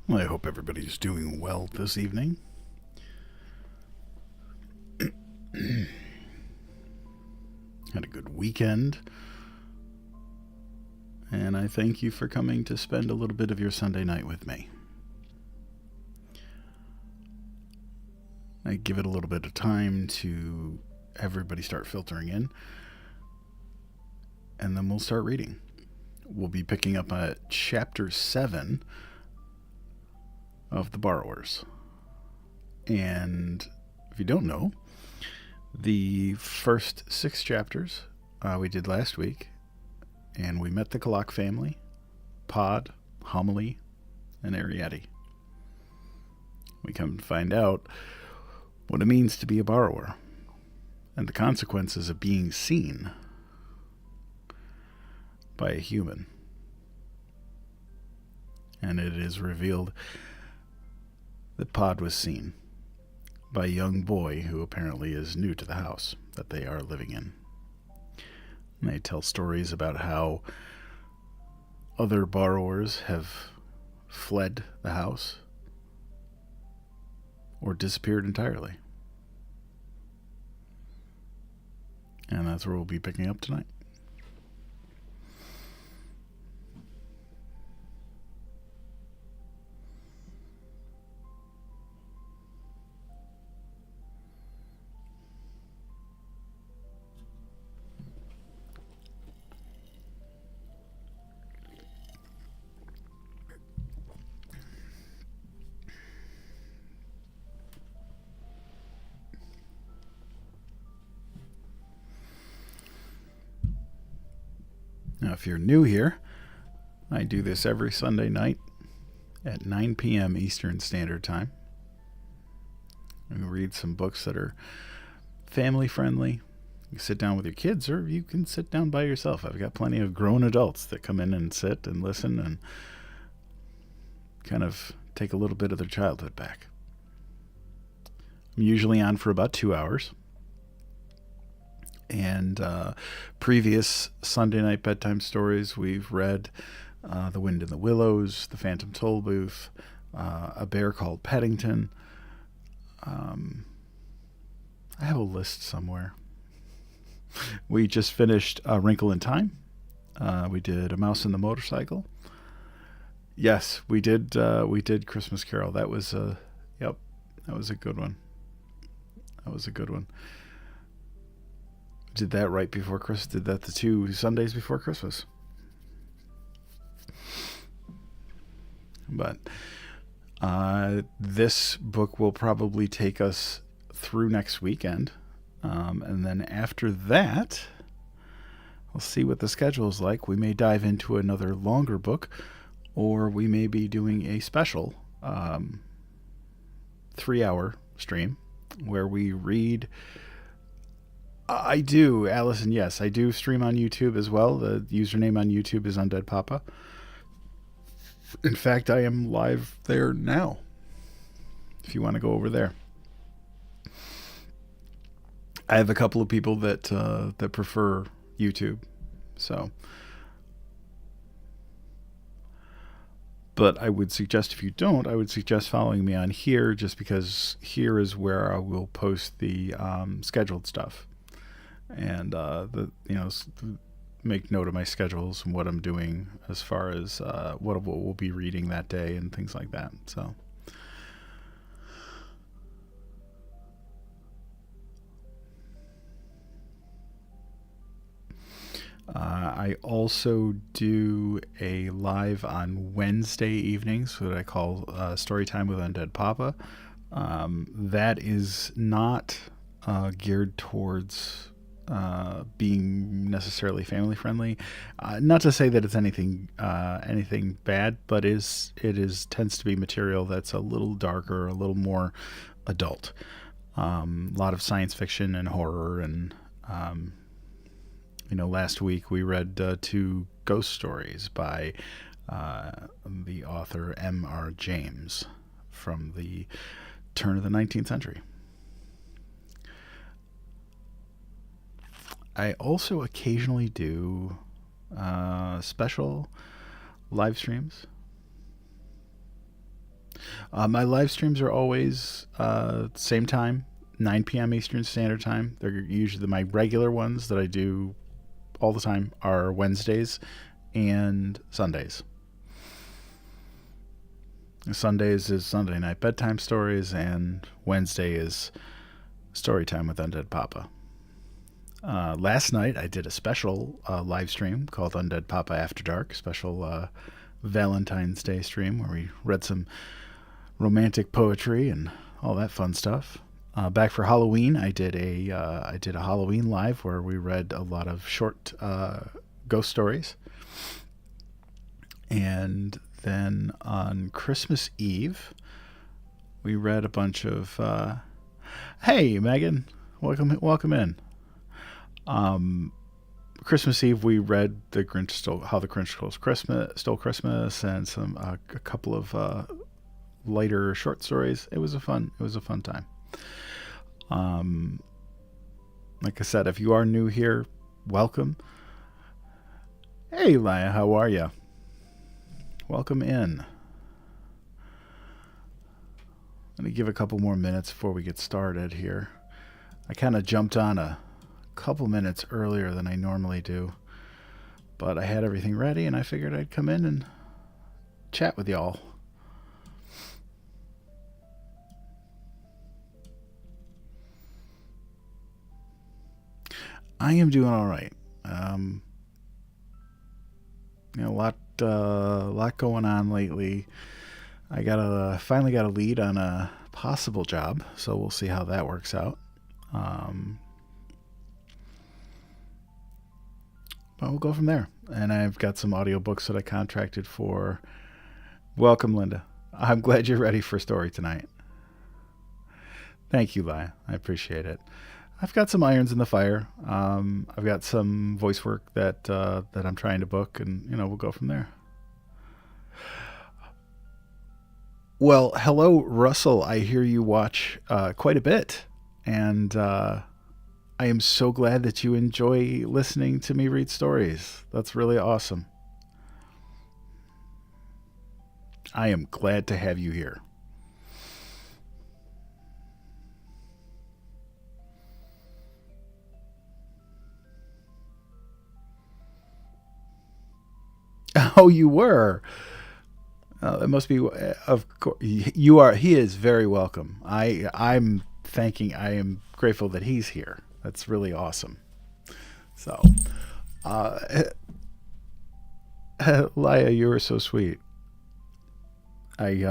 Well, I hope everybody's doing well this evening. Had a good weekend. And I thank you for coming to spend a little bit of your Sunday night with me. I give it a little bit of time to everybody start filtering in. And then we'll start reading. We'll be picking up at chapter 7 of The Borrowers. And if you don't know, the first 6 chapters we did last week, and we met the Kalak family, Pod, Homily, and Ariadne. We come to find out what it means to be a borrower and the consequences of being seen by a human. And it is revealed that Pod was seen by a young boy who apparently is new to the house that they are living in. And they tell stories about how other borrowers have fled the house or disappeared entirely. And that's where we'll be picking up tonight. Now, if you're new here, I do this every Sunday night at 9 p.m. Eastern Standard Time. We read some books that are family friendly. You can sit down with your kids, or you can sit down by yourself. I've got plenty of grown adults that come in and sit and listen and kind of take a little bit of their childhood back. I'm usually on for about 2 hours. And previous Sunday night bedtime stories, we've read The Wind in the Willows, The Phantom Toll Booth, A Bear Called Paddington. I have a list somewhere. We just finished A Wrinkle in Time. We did A Mouse in the Motorcycle. Yes, we did Christmas Carol. That was that was a good one. Did that right before Christmas. Did that the 2 Sundays before Christmas. But this book will probably take us through next weekend. And then after that, we'll see what the schedule is like. We may dive into another longer book, or we may be doing a special 3-hour stream where we read. I do, Allison, yes. I do stream on YouTube as well. The username on YouTube is Undead Papa. In fact, I am live there now, if you want to go over there. I have a couple of people that prefer YouTube, so. But I would suggest, if you don't, I would suggest following me on here, just because here is where I will post the scheduled stuff. And make note of my schedules and what I'm doing as far as what we'll be reading that day and things like that. So, I also do a live on Wednesday evenings, what I call Storytime with Undead Papa. That is not geared towards being necessarily family friendly. Not to say that it's anything bad, but it tends to be material that's a little darker, a little more adult. A lot of science fiction and horror, and last week we read 2 ghost stories by the author M.R. James from the turn of the 19th century. I also occasionally do special live streams My live streams are always same time, 9 p.m. Eastern Standard Time. They're usually my regular ones that I do all the time are Wednesdays and Sundays. Sundays is Sunday night bedtime stories, and Wednesday is story time with Undead Papa. Last night I did a special live stream called Undead Papa After Dark, special Valentine's Day stream where we read some romantic poetry and all that fun stuff. Back for Halloween, I did a Halloween live where we read a lot of short ghost stories, and then on Christmas Eve, we read a bunch of. Hey, Megan, welcome in. Christmas Eve, we read the Grinch stole how the Grinch stole Christmas, and some a couple of lighter short stories. It was a fun time. Um, like I said, if you are new here, welcome. Hey, Laya, how are you? Welcome in. Let me give a couple more minutes before we get started here. I kind of jumped on a couple minutes earlier than I normally do, but I had everything ready and I figured I'd come in and chat with y'all. I am doing all right. A lot going on lately. Finally got a lead on a possible job, so we'll see how that works out. Um, but we'll go from there. And I've got some audiobooks that I contracted for. Welcome, Linda. I'm glad you're ready for story tonight. Thank you, Laya. I appreciate it. I've got some irons in the fire. I've got some voice work that I'm trying to book, and we'll go from there. Well, hello, Russell. I hear you watch quite a bit, and I am so glad that you enjoy listening to me read stories. That's really awesome. I am glad to have you here. Oh, you were. It must be. Of course, you are. He is very welcome. I'm thanking. I am grateful that he's here. That's really awesome. So, uh, Laya, you were so sweet. I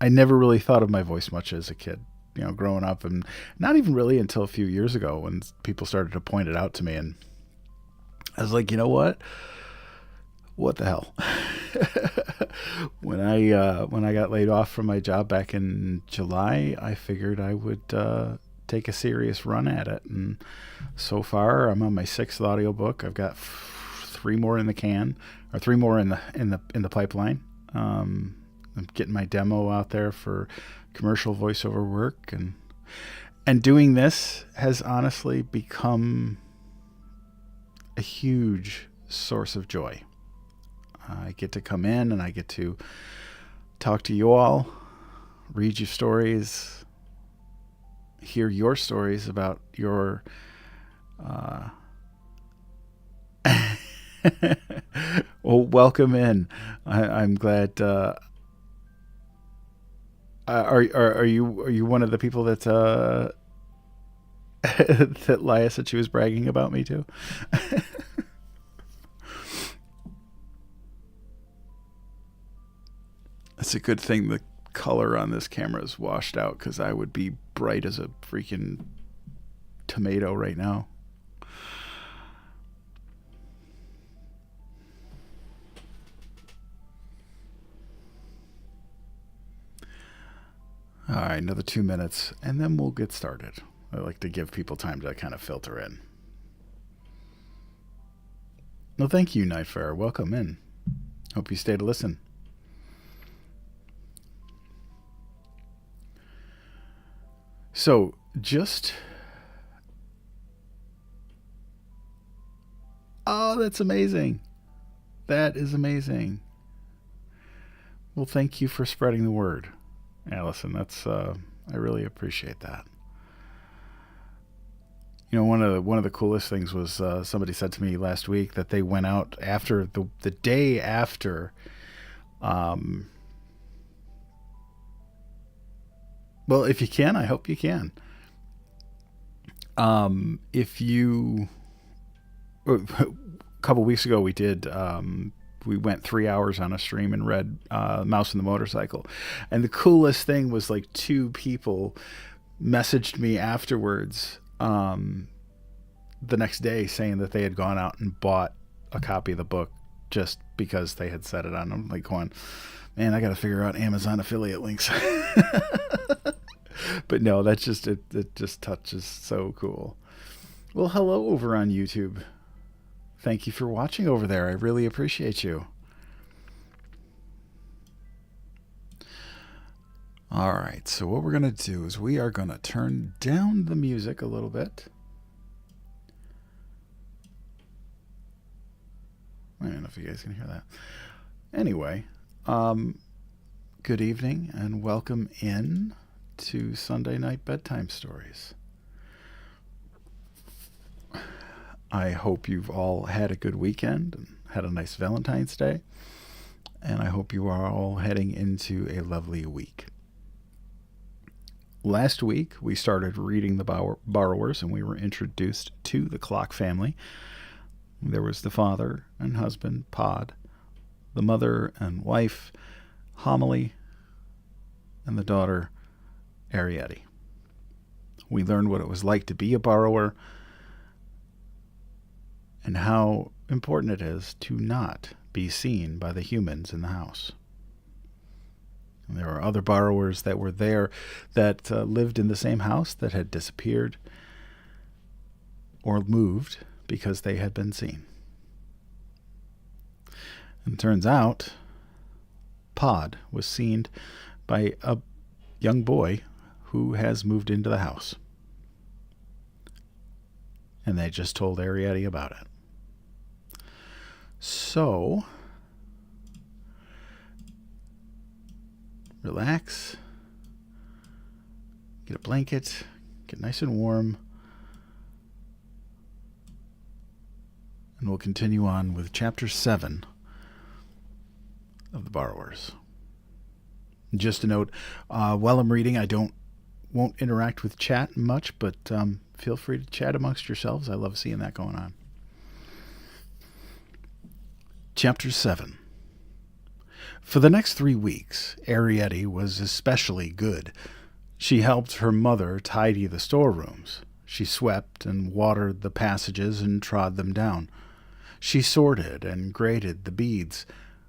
I never really thought of my voice much as a kid. Growing up, and not even really until a few years ago when people started to point it out to me, and I was like, you know what? What the hell? When I got laid off from my job back in July, I figured I would take a serious run at it, and so far I'm on my sixth audiobook. I've got three more in the can, or three more in the pipeline. I'm getting my demo out there for commercial voiceover work, and doing this has honestly become a huge source of joy. I get to come in and I get to talk to you all, read your stories, hear your stories about your. Uh... Well, welcome in. I'm glad. Are you one of the people that that Laya said she was bragging about me too? It's a good thing the color on this camera is washed out, because I would be bright as a freaking tomato right now. All right, another 2 minutes, and then we'll get started. I like to give people time to kind of filter in. Well, thank you, Nightfare. Welcome in. Hope you stay to listen. So, just. Oh, that's amazing. That is amazing. Well, thank you for spreading the word, Allison. That's I really appreciate that. You know, one of the coolest things was somebody said to me last week that they went out after the day after. Um, well, if you can, I hope you can. If you a couple weeks ago we did we went 3 hours on a stream and read Mouse and the Motorcycle, and the coolest thing was like two people messaged me afterwards the next day saying that they had gone out and bought a copy of the book just because they had said it on them. Like going, man, I got to figure out Amazon affiliate links. But no, that's just it. It just touches so cool. Well, hello over on YouTube. Thank you for watching over there. I really appreciate you. All right, so what we're going to do is we are going to turn down the music a little bit. I don't know if you guys can hear that. Anyway, good evening and welcome in to Sunday Night Bedtime Stories. I hope you've all had a good weekend and had a nice Valentine's Day. And I hope you are all heading into a lovely week. Last week, we started reading the Borrowers and we were introduced to the Clock family. There was the father and husband, Pod, the mother and wife, Homily, and the daughter, Arietti. We learned what it was like to be a borrower and how important it is to not be seen by the humans in the house. And there are other borrowers that were there that lived in the same house that had disappeared or moved because they had been seen. And it turns out Pod was seen by a young boy who has moved into the house. And they just told Arietti about it. So, relax, get a blanket, get nice and warm, and we'll continue on with Chapter 7 of The Borrowers. Just a note, while I'm reading, I won't interact with chat much, but feel free to chat amongst yourselves. I love seeing that going on. Chapter 7. For the next 3 weeks, Arietti was especially good. She helped her mother tidy the storerooms. She swept and watered the passages and trod them down. She sorted and graded the beads,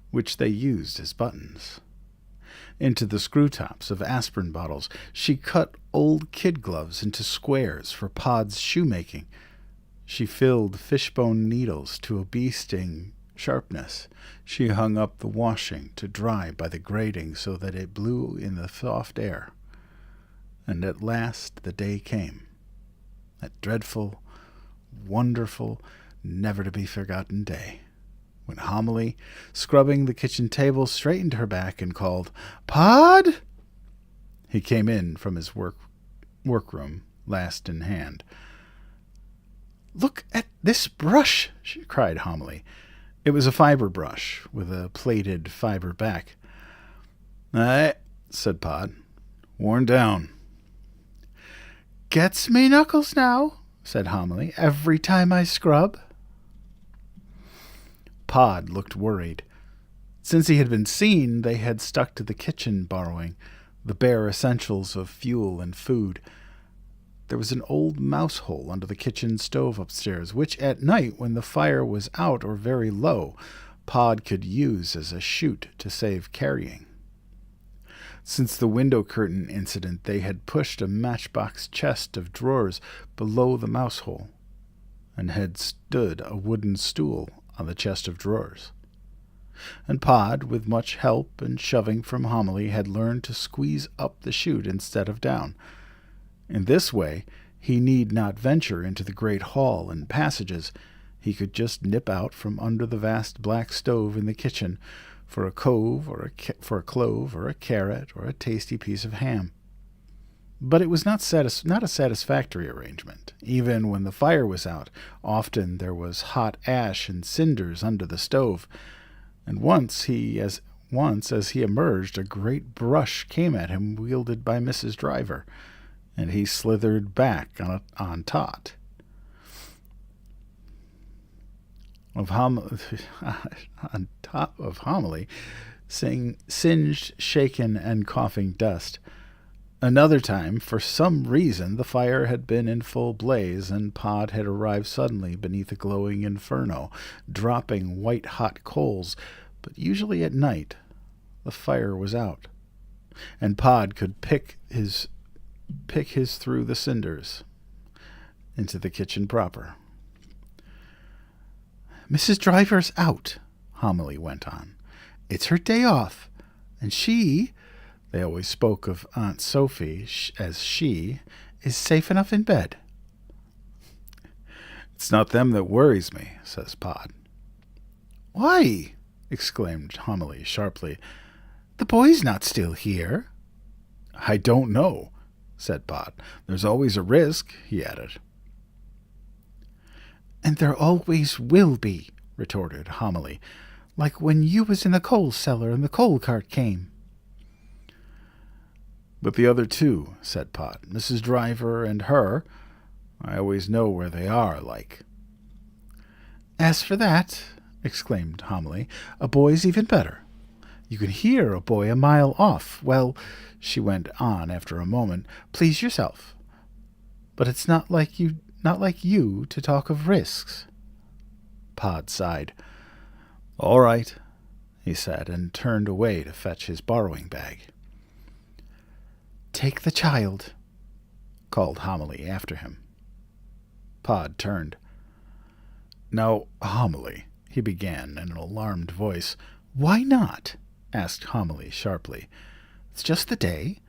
which they used as buttons. Into the screw tops of aspirin bottles, she cut old kid gloves into squares for Pod's shoemaking. She filled fishbone needles to a bee-sting sharpness. She hung up the washing to dry by the grating so that it blew in the soft air. And at last the day came. That dreadful, wonderful, never-to-be-forgotten day, when Homily, scrubbing the kitchen table, straightened her back and called, "Pod!" He came in from his workroom, last in hand. "Look at this brush!" she cried Homily. It was a fiber brush with a plated fiber back. "Aye," said Pod. "Worn down." "Gets me knuckles now," said Homily, "every time I scrub." Pod looked worried. Since he had been seen, they had stuck to the kitchen borrowing, the bare essentials of fuel and food. There was an old mouse hole under the kitchen stove upstairs, which at night, when the fire was out or very low, Pod could use as a chute to save carrying. Since the window curtain incident, they had pushed a matchbox chest of drawers below the mouse hole, and had stood a wooden stool on the chest of drawers. And Pod, with much help and shoving from Homily, had learned to squeeze up the chute instead of down. In this way, he need not venture into the great hall and passages. He could just nip out from under the vast black stove in the kitchen, for a clove or a carrot or a tasty piece of ham. But it was not a satisfactory arrangement. Even when the fire was out, often there was hot ash and cinders under the stove, and once as he emerged, a great brush came at him wielded by Mrs. Driver, and he slithered back on Tot. On top of Homily, singed, shaken, and coughing dust. Another time, for some reason, the fire had been in full blaze, and Pod had arrived suddenly beneath a glowing inferno, dropping white-hot coals, but usually at night the fire was out, and Pod could pick his through the cinders into the kitchen proper. "Mrs. Driver's out," Homily went on. "It's her day off, and they always spoke of Aunt Sophie as she, is safe enough in bed." "It's not them that worries me," says Pod. "Why?" exclaimed Homily sharply. "The boy's not still here." "I don't know," said Pod. "There's always a risk," he added. "And there always will be," retorted Homily, "like when you was in the coal cellar and the coal cart came." "But the other two," said Pod, "Mrs. Driver and her, I always know where they are, like." "As for that," exclaimed Homily, "a boy's even better. You can hear a boy a mile off. Well," she went on after a moment, "please yourself. But it's not like you to talk of risks." Pod sighed. "All right," he said, and turned away to fetch his borrowing bag. "Take the child," called Homily after him. Pod turned. "Now, Homily," he began in an alarmed voice. "Why not?" asked Homily sharply. "It's just the day.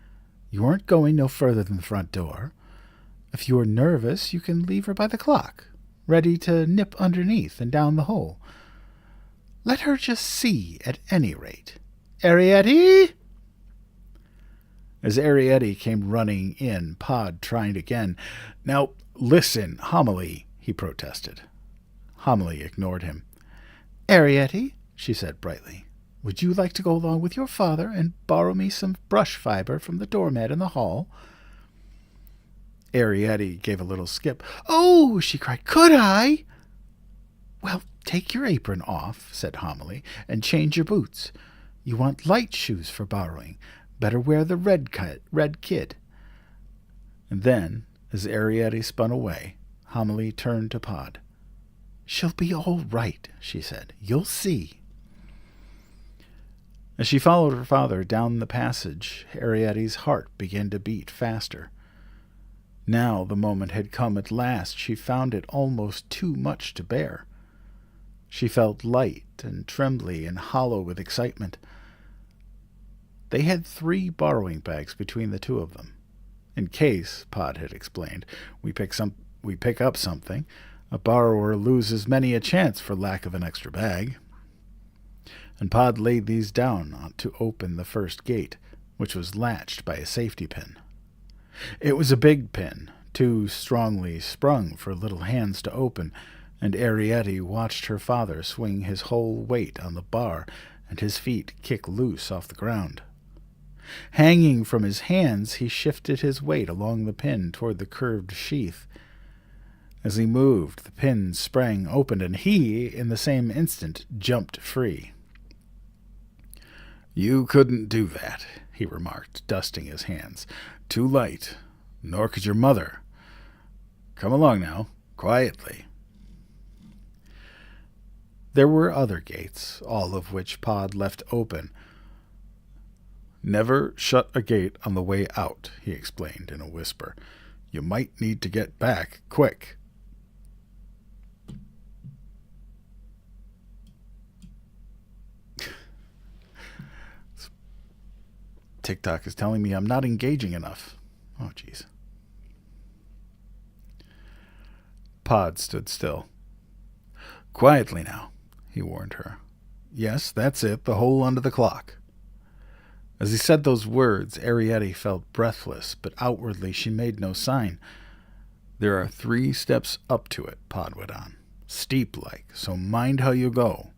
You aren't going no further than the front door. If you are nervous, you can leave her by the clock, ready to nip underneath and down the hole. Let her just see, at any rate. Ariette!" As Ariette came running in, Pod tried again. "Now, listen, Homily," he protested. Homily ignored him. "Ariette," she said brightly, "would you like to go along with your father and borrow me some brush fiber from the doormat in the hall?" Ariette gave a little skip. "Oh!" she cried. "Could I?" "Well, take your apron off," said Homily, "and change your boots. You want light shoes for borrowing. Better wear the red kid." And then, as Ariette spun away, Homily turned to Pod. "She'll be all right," she said. "You'll see." As she followed her father down the passage, Ariette's heart began to beat faster. Now the moment had come at last. She found it almost too much to bear. She felt light and trembly and hollow with excitement. They had 3 borrowing bags between the two of them. In case, Pod had explained, we pick up something, a borrower loses many a chance for lack of an extra bag. And Pod laid these down to open the first gate, which was latched by a safety pin. It was a big pin, too strongly sprung for little hands to open, and Ariette watched her father swing his whole weight on the bar and his feet kick loose off the ground. Hanging from his hands, he shifted his weight along the pin toward the curved sheath. As he moved, the pin sprang open, and he, in the same instant, jumped free. "You couldn't do that," he remarked, dusting his hands. "Too light. Nor could your mother. Come along now, quietly." There were other gates, all of which Pod left open. "Never shut a gate on the way out," he explained in a whisper. "You might need to get back quick." TikTok is telling me I'm not engaging enough. Oh, jeez. Pod stood still. "Quietly now," he warned her. Yes, that's it, the hole under the clock. As he said those words, Arrietty felt breathless, but outwardly she made no sign. There are 3 steps up to it, Pod went on. Steep like, so mind how you go.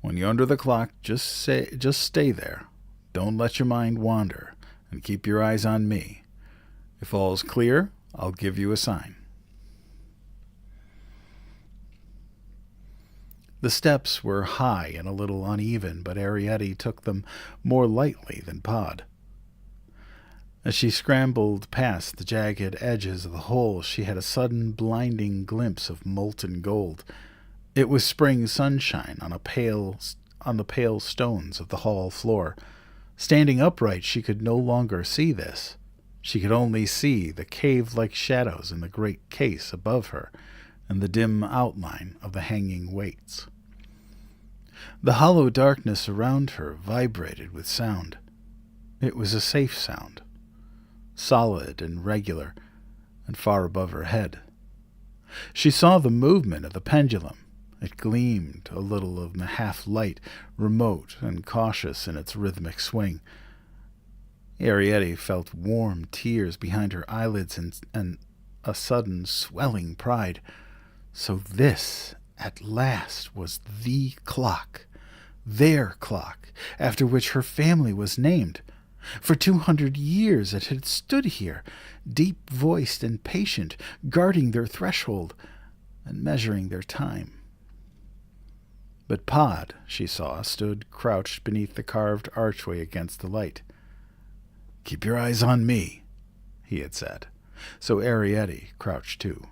When you're under the clock, just stay there. Don't let your mind wander, and keep your eyes on me. If all's clear, I'll give you a sign. The steps were high and a little uneven, but Arrietty took them more lightly than Pod. As she scrambled past the jagged edges of the hole, she had a sudden blinding glimpse of molten gold. It was spring sunshine on the pale stones of the hall floor. Standing upright, she could no longer see this. She could only see the cave-like shadows in the great case above her, and the dim outline of the hanging weights. The hollow darkness around her vibrated with sound. It was a safe sound, solid and regular, and far above her head. She saw the movement of the pendulum. It gleamed a little in the half-light, remote and cautious in its rhythmic swing. Arrietty felt warm tears behind her eyelids and a sudden swelling pride. So this, at last, was the clock, their clock, after which her family was named. For 200 years it had stood here, deep-voiced and patient, guarding their threshold and measuring their time. But Pod, she saw, stood crouched beneath the carved archway against the light. "Keep your eyes on me," he had said. So Arrietty crouched too.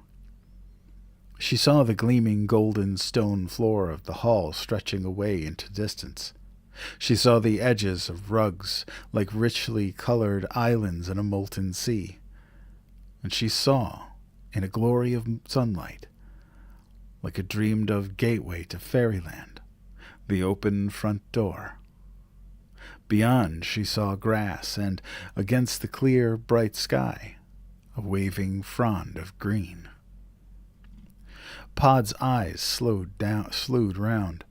She saw the gleaming golden stone floor of the hall stretching away into distance. She saw the edges of rugs like richly colored islands in a molten sea. And she saw, in a glory of sunlight, like a dreamed-of gateway to fairyland, the open front door. Beyond she saw grass, and against the clear, bright sky, a waving frond of green. Pod's eyes slewed round.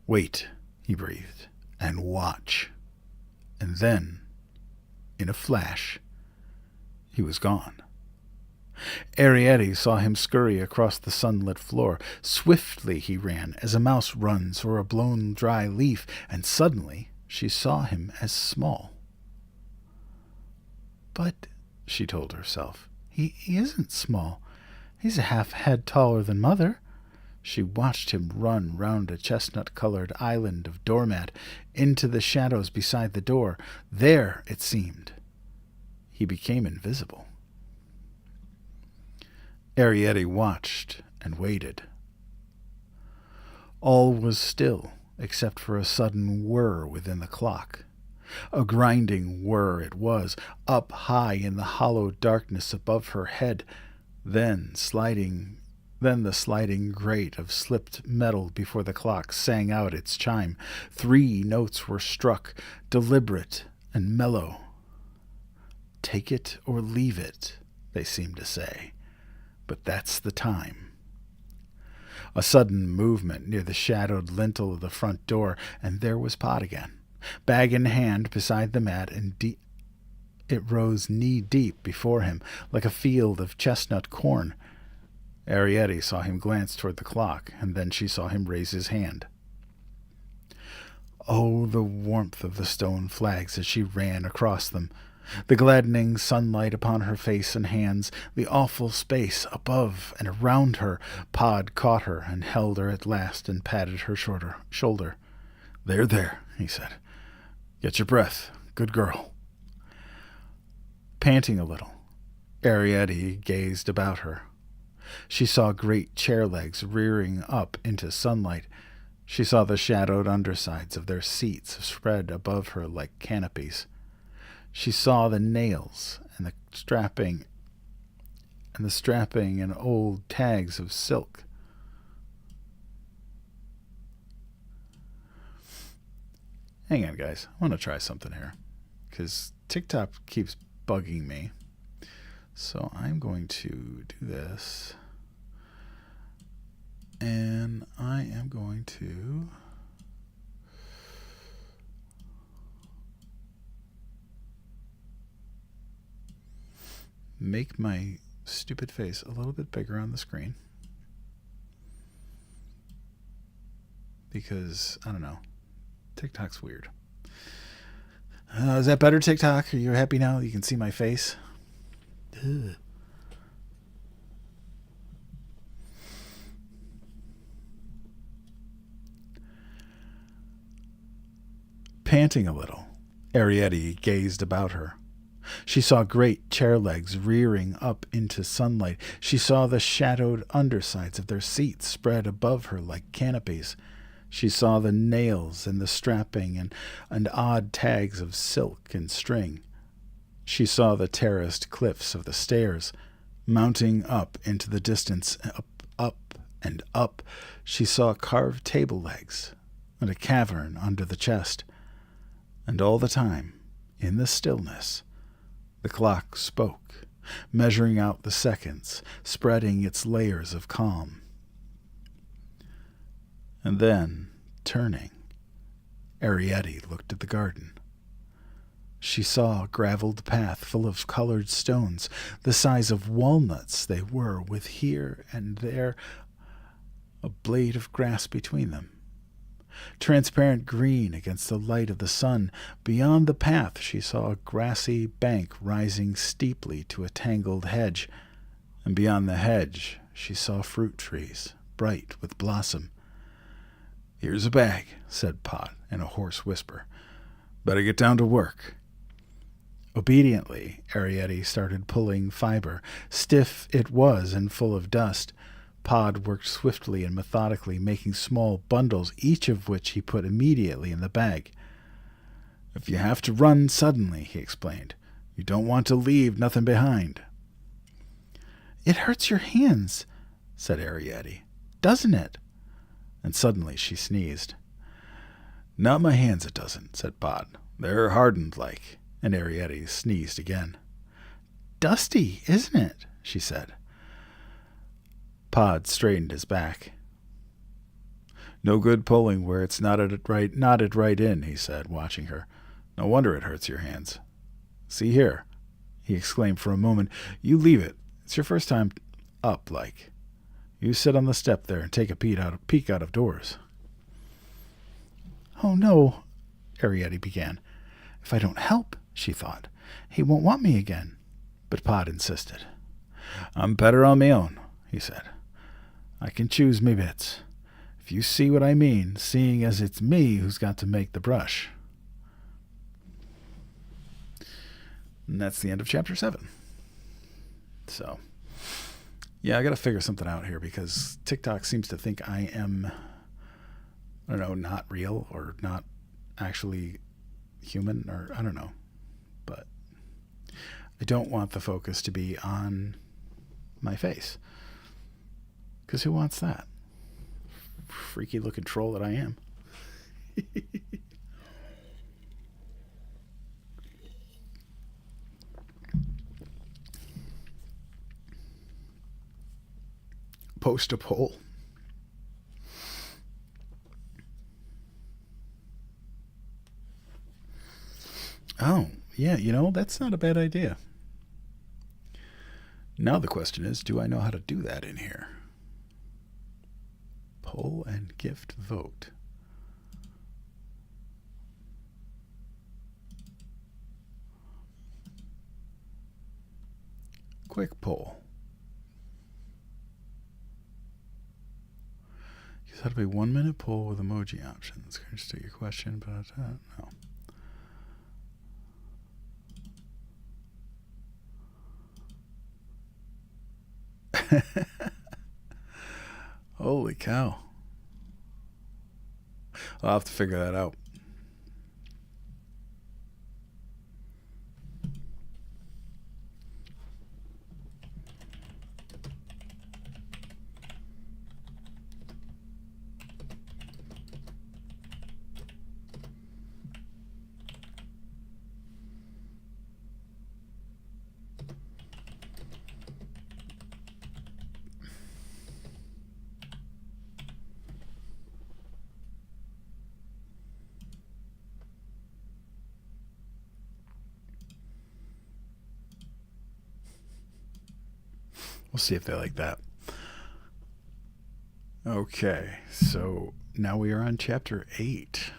"Wait," he breathed, "and watch." And then, in a flash, he was gone. Arrietty saw him scurry across the sunlit floor. Swiftly he ran, as a mouse runs or a blown dry leaf, and suddenly she saw him as small. "But," she told herself, he isn't small. He's a half-head taller than Mother." She watched him run round a chestnut-colored island of doormat into the shadows beside the door. There, it seemed, he became invisible. Arrietty watched and waited. All was still, except for a sudden whir within the clock. A grinding whir it was, up high in the hollow darkness above her head. Then the sliding grate of slipped metal before the clock sang out its chime. 3 notes were struck, deliberate and mellow. "Take it or leave it," they seemed to say, "but that's the time." A sudden movement near the shadowed lintel of the front door, and there was Pod again, bag in hand beside the mat, and it rose knee-deep before him, like a field of chestnut corn. Arrietty saw him glance toward the clock, and then she saw him raise his hand. Oh, the warmth of the stone flags as she ran across them, the gladdening sunlight upon her face and hands, the awful space above and around her. Pod caught her and held her at last and patted her shoulder. There, he said. "Get your breath. Good girl." Panting a little, Arrietty gazed about her. She saw great chair legs rearing up into sunlight. She saw the shadowed undersides of their seats spread above her like canopies. She saw the nails and the strapping and old tags of silk. Hang on, guys. I want to try something here, because TikTok keeps bugging me. So I'm going to do this, and I am going to make my stupid face a little bit bigger on the screen. Because, I don't know, TikTok's weird. Is that better, TikTok? Are you happy now? You can see my face? Ugh. Panting a little, Arietti gazed about her. She saw great chair legs rearing up into sunlight. She saw the shadowed undersides of their seats spread above her like canopies. She saw the nails and the strapping and odd tags of silk and string. She saw the terraced cliffs of the stairs, mounting up into the distance, up, and up. She saw carved table legs and a cavern under the chest. And all the time, in the stillness, the clock spoke, measuring out the seconds, spreading its layers of calm. And then, turning, Arietti looked at the garden. She saw a graveled path full of colored stones, the size of walnuts they were, with here and there a blade of grass between them. Transparent green against the light of the sun. Beyond the path she saw a grassy bank rising steeply to a tangled hedge, and beyond the hedge she saw fruit trees, bright with blossom. "Here's a bag," said Pod in a hoarse whisper. "Better get down to work." Obediently, Arietti started pulling fiber. Stiff it was and full of dust. Pod worked swiftly and methodically, making small bundles, each of which he put immediately in the bag. "If you have to run suddenly," he explained, "you don't want to leave nothing behind." "It hurts your hands," said Arietti, "doesn't it?" And suddenly she sneezed. "Not my hands it doesn't," said Pod. "They're hardened like." And Arietti sneezed again. "Dusty, isn't it?" she said. Pod straightened his back. "No good pulling where it's knotted right in," he said, watching her. "No wonder it hurts your hands. See here," he exclaimed for a moment. "You leave it. It's your first time up, like. You sit on the step there and take a peek out of doors." "Oh, no," Arietti began. "If I don't help," she thought, "he won't want me again." But Pod insisted. "I'm better on me own," he said. "I can choose me bits. If you see what I mean, seeing as it's me who's got to make the brush." And that's the end of chapter 7. So, yeah, I got to figure something out here because TikTok seems to think I am, I don't know, not real or not actually human, or I don't know. But I don't want the focus to be on my face. Because who wants that? Freaky looking troll that I am. Post a poll. Oh, yeah, that's not a bad idea. Now the question is, do I know how to do that in here? Poll and gift vote. Quick poll. You said it'd be 1 minute poll with emoji options. Can you state your question? But no. Holy cow. I'll have to figure that out. We'll see if they like that. Okay, so now we are on chapter 8.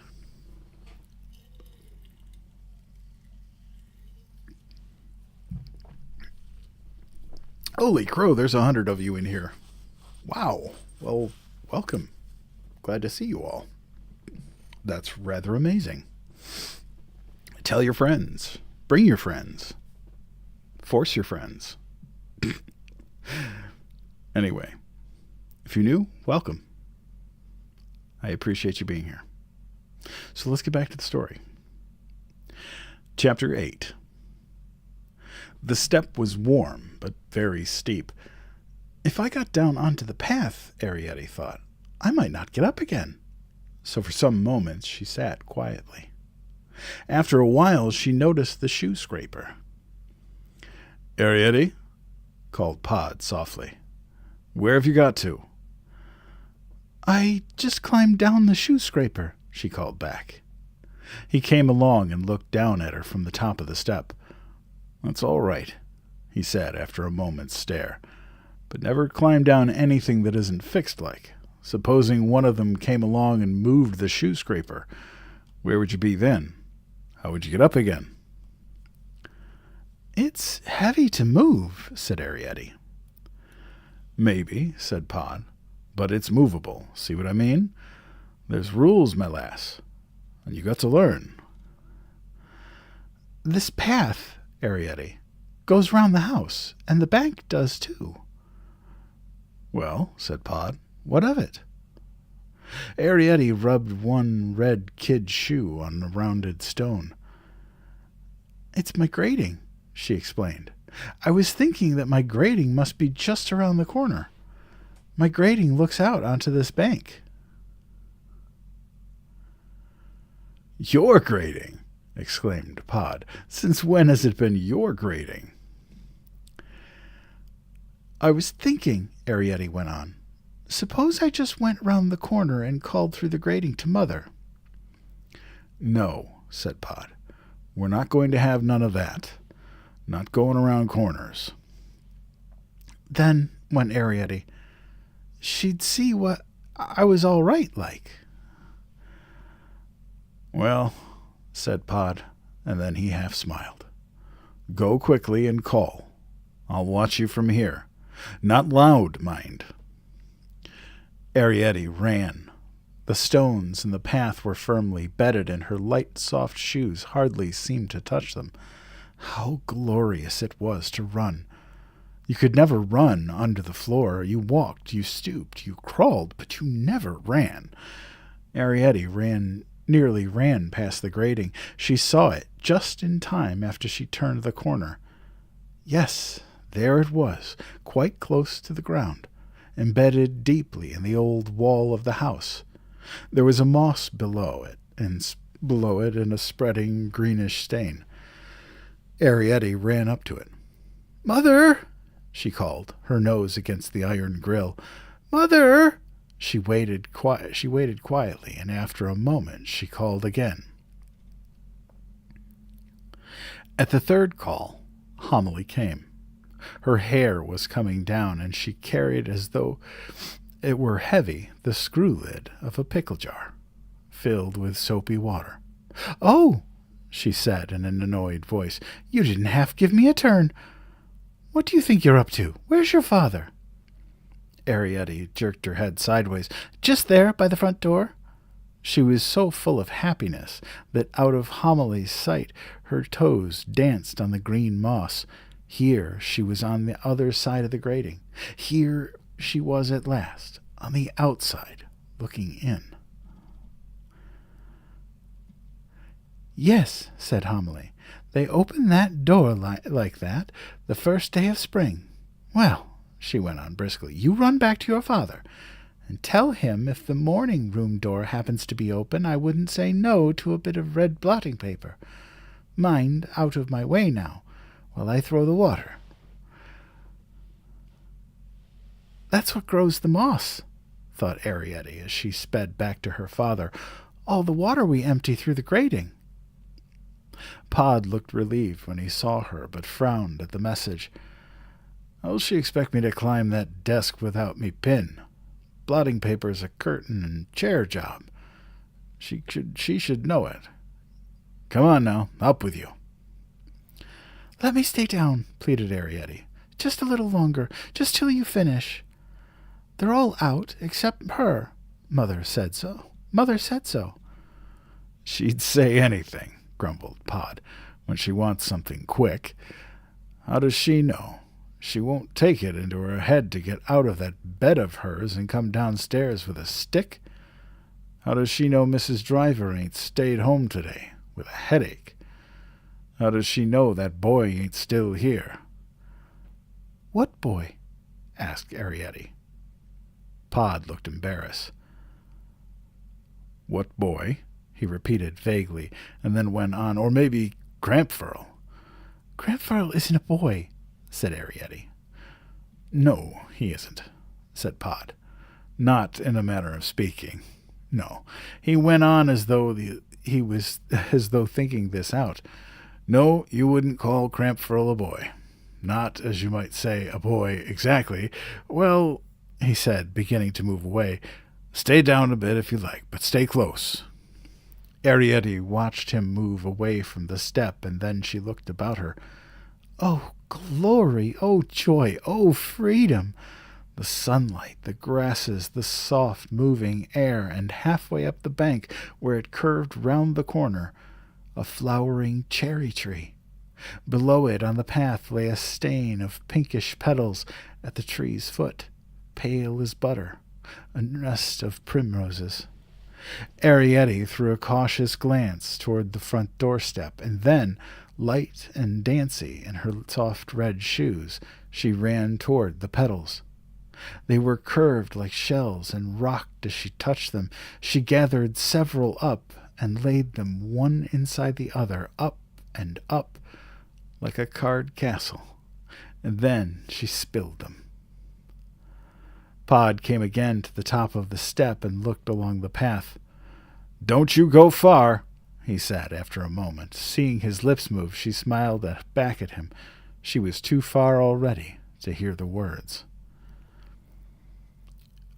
Holy crow, there's 100 of you in here. Wow. Well, welcome. Glad to see you all. That's rather amazing. Tell your friends. Bring your friends. Force your friends. Anyway, if you're new, welcome. I appreciate you being here. So let's get back to the story. Chapter 8. The step was warm, but very steep. If I got down onto the path, Arrietty thought, I might not get up again. So for some moments she sat quietly. After a while she noticed the shoe scraper. Arrietty, called Pod softly. Where have you got to? I just climbed down the shoe scraper, she called back. He came along and looked down at her from the top of the step. That's all right, he said after a moment's stare. But never climb down anything that isn't fixed like. Supposing one of them came along and moved the shoe scraper. Where would you be then? How would you get up again? It's heavy to move, said Arrietty. Maybe, said Pod, but it's movable. See what I mean? There's rules, my lass, and you got to learn. This path, Arrietty, goes round the house, and the bank does too. Well, said Pod, what of it? Arrietty rubbed one red kid shoe on the rounded stone. It's my grating, she explained. I was thinking that my grating must be just around the corner. My grating looks out onto this bank. Your grating? Exclaimed Pod. Since when has it been your grating? I was thinking, Arrietty went on. Suppose I just went round the corner and called through the grating to Mother. No, said Pod. We're not going to have none of that. Not going around corners. Then, went Arrietty, she'd see what I was all right like. Well, said Pod, and then he half smiled. Go quickly and call. I'll watch you from here. Not loud, mind. Arrietty ran. The stones in the path were firmly bedded, and her light, soft shoes hardly seemed to touch them. How glorious it was to run! You could never run under the floor. You walked, you stooped, you crawled, but you never ran. Arrietty nearly ran past the grating. She saw it just in time after she turned the corner. Yes, there it was, quite close to the ground, embedded deeply in the old wall of the house. There was a moss below it, and a spreading greenish stain. Arrietty ran up to it. Mother, she called, her nose against the iron grill. Mother! She waited quietly, and after a moment she called again. At the third call, Homily came. Her hair was coming down, and she carried, as though it were heavy, the screw lid of a pickle jar, filled with soapy water. Oh, she said in an annoyed voice, you didn't half give me a turn. What do you think you're up to? Where's your father? Arrietty jerked her head sideways. Just there, by the front door. She was so full of happiness that out of Homily's sight her toes danced on the green moss. Here she was on the other side of the grating. Here she was at last, on the outside, looking in. Yes, said Homily. They opened that door like that the first day of spring. Well, she went on briskly, you run back to your father, and tell him if the morning room door happens to be open, I wouldn't say no to a bit of red blotting paper. Mind, out of my way now, while I throw the water. That's what grows the moss, thought Arrietty as she sped back to her father. All the water we empty through the grating. Pod looked relieved when he saw her, but frowned at the message. How'll she expect me to climb that desk without me pin? Blotting paper's a curtain and chair job. She should know it. Come on now, up with you. Let me stay down, pleaded Arietti. Just a little longer, just till you finish. They're all out except her. Mother said so. Mother said so. She'd say anything, grumbled Pod, when she wants something quick. How does she know? She won't take it into her head to get out of that bed of hers and come downstairs with a stick. How does she know Mrs. Driver ain't stayed home today with a headache? How does she know that boy ain't still here? What boy? Asked Arietti. Pod looked embarrassed. What boy? He repeated vaguely, and then went on. Or maybe Crampfurl. Crampfurl isn't a boy, said Arietti. No, he isn't, said Pod. Not in a manner of speaking. No. He went on as though thinking this out. No, you wouldn't call Crampfurl a boy. Not, as you might say, a boy exactly. Well, he said, beginning to move away, stay down a bit if you like, but stay close. Arietti watched him move away from the step, and then she looked about her. Oh, glory! Oh, joy! Oh, freedom! The sunlight, the grasses, the soft moving air, and halfway up the bank, where it curved round the corner, a flowering cherry tree. Below it on the path lay a stain of pinkish petals at the tree's foot, pale as butter, a nest of primroses. Arietti threw a cautious glance toward the front doorstep, and then, light and dancy in her soft red shoes, she ran toward the petals. They were curved like shells and rocked as she touched them. She gathered several up and laid them one inside the other, up and up, like a card castle, and then she spilled them. Pod came again to the top of the step and looked along the path. Don't you go far, he said after a moment. Seeing his lips move, she smiled back at him. She was too far already to hear the words.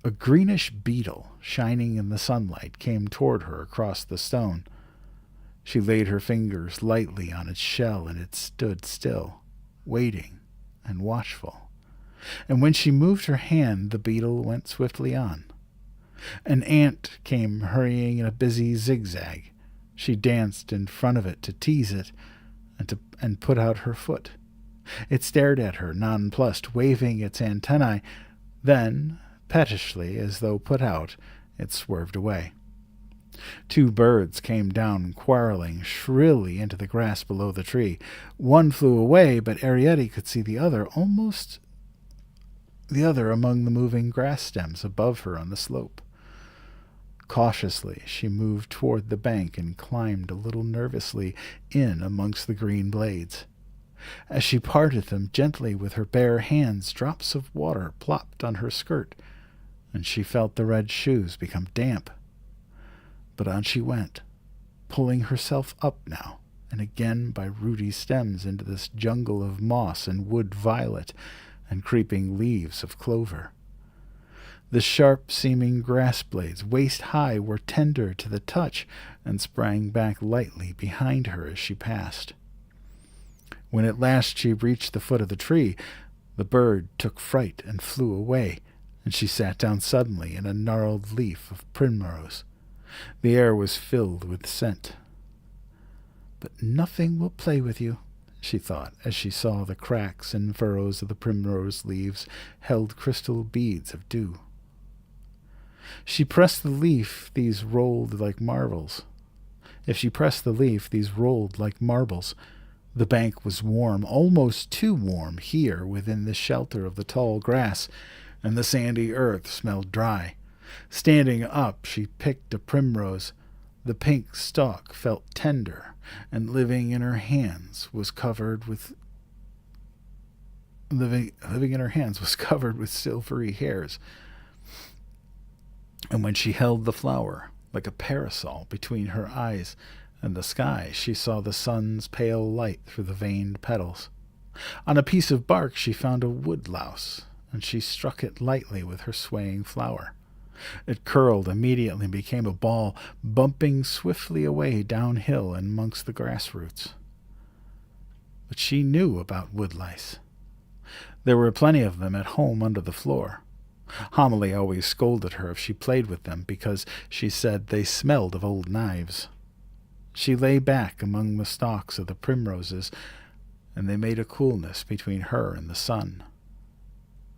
A greenish beetle, shining in the sunlight, came toward her across the stone. She laid her fingers lightly on its shell, and it stood still, waiting and watchful. And when she moved her hand, the beetle went swiftly on. An ant came hurrying in a busy zigzag. She danced in front of it to tease it and put out her foot. It stared at her, nonplussed, waving its antennae. Then, pettishly, as though put out, it swerved away. Two birds came down, quarreling shrilly into the grass below the tree. One flew away, but Arietti could see the other among the moving grass stems above her on the slope. Cautiously, she moved toward the bank and climbed a little nervously in amongst the green blades. As she parted them gently with her bare hands, drops of water plopped on her skirt, and she felt the red shoes become damp. But on she went, pulling herself up now and again by rooty stems into this jungle of moss and wood violet and creeping leaves of clover. The sharp-seeming grass blades, waist-high, were tender to the touch and sprang back lightly behind her as she passed. When at last she reached the foot of the tree, the bird took fright and flew away, and she sat down suddenly in a gnarled leaf of primrose. The air was filled with scent. But nothing will play with you, she thought, as she saw the cracks and furrows of the primrose leaves held crystal beads of dew. She pressed the leaf, these rolled like marbles. If she pressed the leaf, these rolled like marbles. The bank was warm, almost too warm here within the shelter of the tall grass, and the sandy earth smelled dry. Standing up, she picked a primrose. The pink stalk felt tender, and living in her hands was covered with silvery hairs. And when she held the flower like a parasol between her eyes and the sky, she saw the sun's pale light through the veined petals. On a piece of bark she found a woodlouse, and she struck it lightly with her swaying flower. It curled immediately and became a ball, bumping swiftly away downhill and amongst the grass roots. But she knew about woodlice. There were plenty of them at home under the floor. Homily always scolded her if she played with them because, she said, they smelled of old knives. She lay back among the stalks of the primroses, and they made a coolness between her and the sun.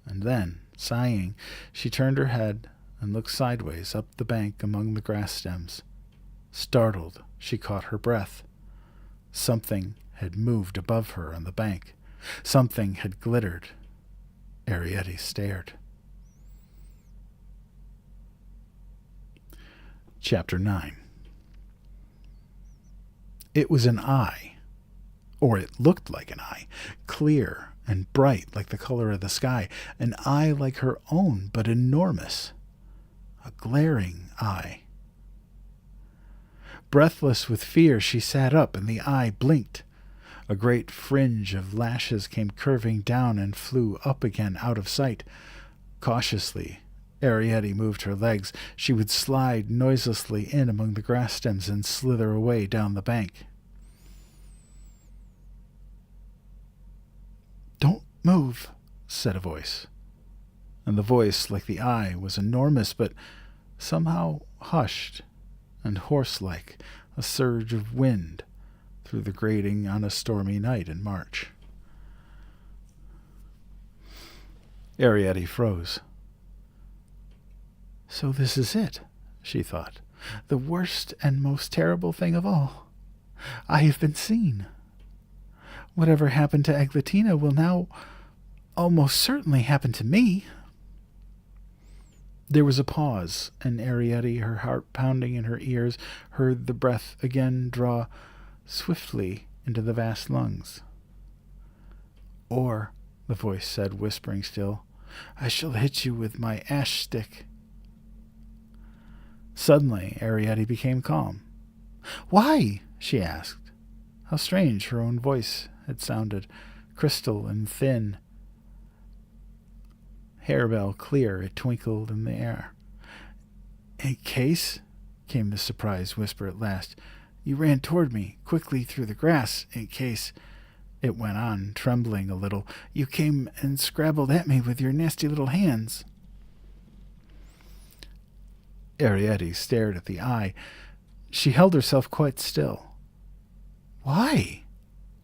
And then, sighing, she turned her head and looked sideways up the bank among the grass stems. Startled, she caught her breath. Something had moved above her on the bank. Something had glittered. Arrietty stared. Chapter 9. It was an eye, or it looked like an eye, clear and bright like the color of the sky, an eye like her own, but enormous, a glaring eye. Breathless with fear, she sat up, and the eye blinked. A great fringe of lashes came curving down and flew up again out of sight. Cautiously, Arrietty moved her legs. She would slide noiselessly in among the grass stems and slither away down the bank. "Don't move," said a voice. And the voice, like the eye, was enormous, but somehow hushed and horse-like, a surge of wind through the grating on a stormy night in March. Arrietty froze. "So this is it," she thought. "The worst and most terrible thing of all. I have been seen. Whatever happened to Eglatina will now almost certainly happen to me." There was a pause, and Arrietty, her heart pounding in her ears, heard the breath again draw swiftly into the vast lungs. "Or," the voice said, whispering still, "I shall hit you with my ash stick." Suddenly, Arrietty became calm. "Why?" she asked. How strange her own voice had sounded, crystal and thin. Harebell clear, it twinkled in the air. "In case," came the surprised whisper at last, "you ran toward me, quickly through the grass, in case," it went on, trembling a little, "you came and scrabbled at me with your nasty little hands." Arrietty stared at the eye. She held herself quite still. "Why?"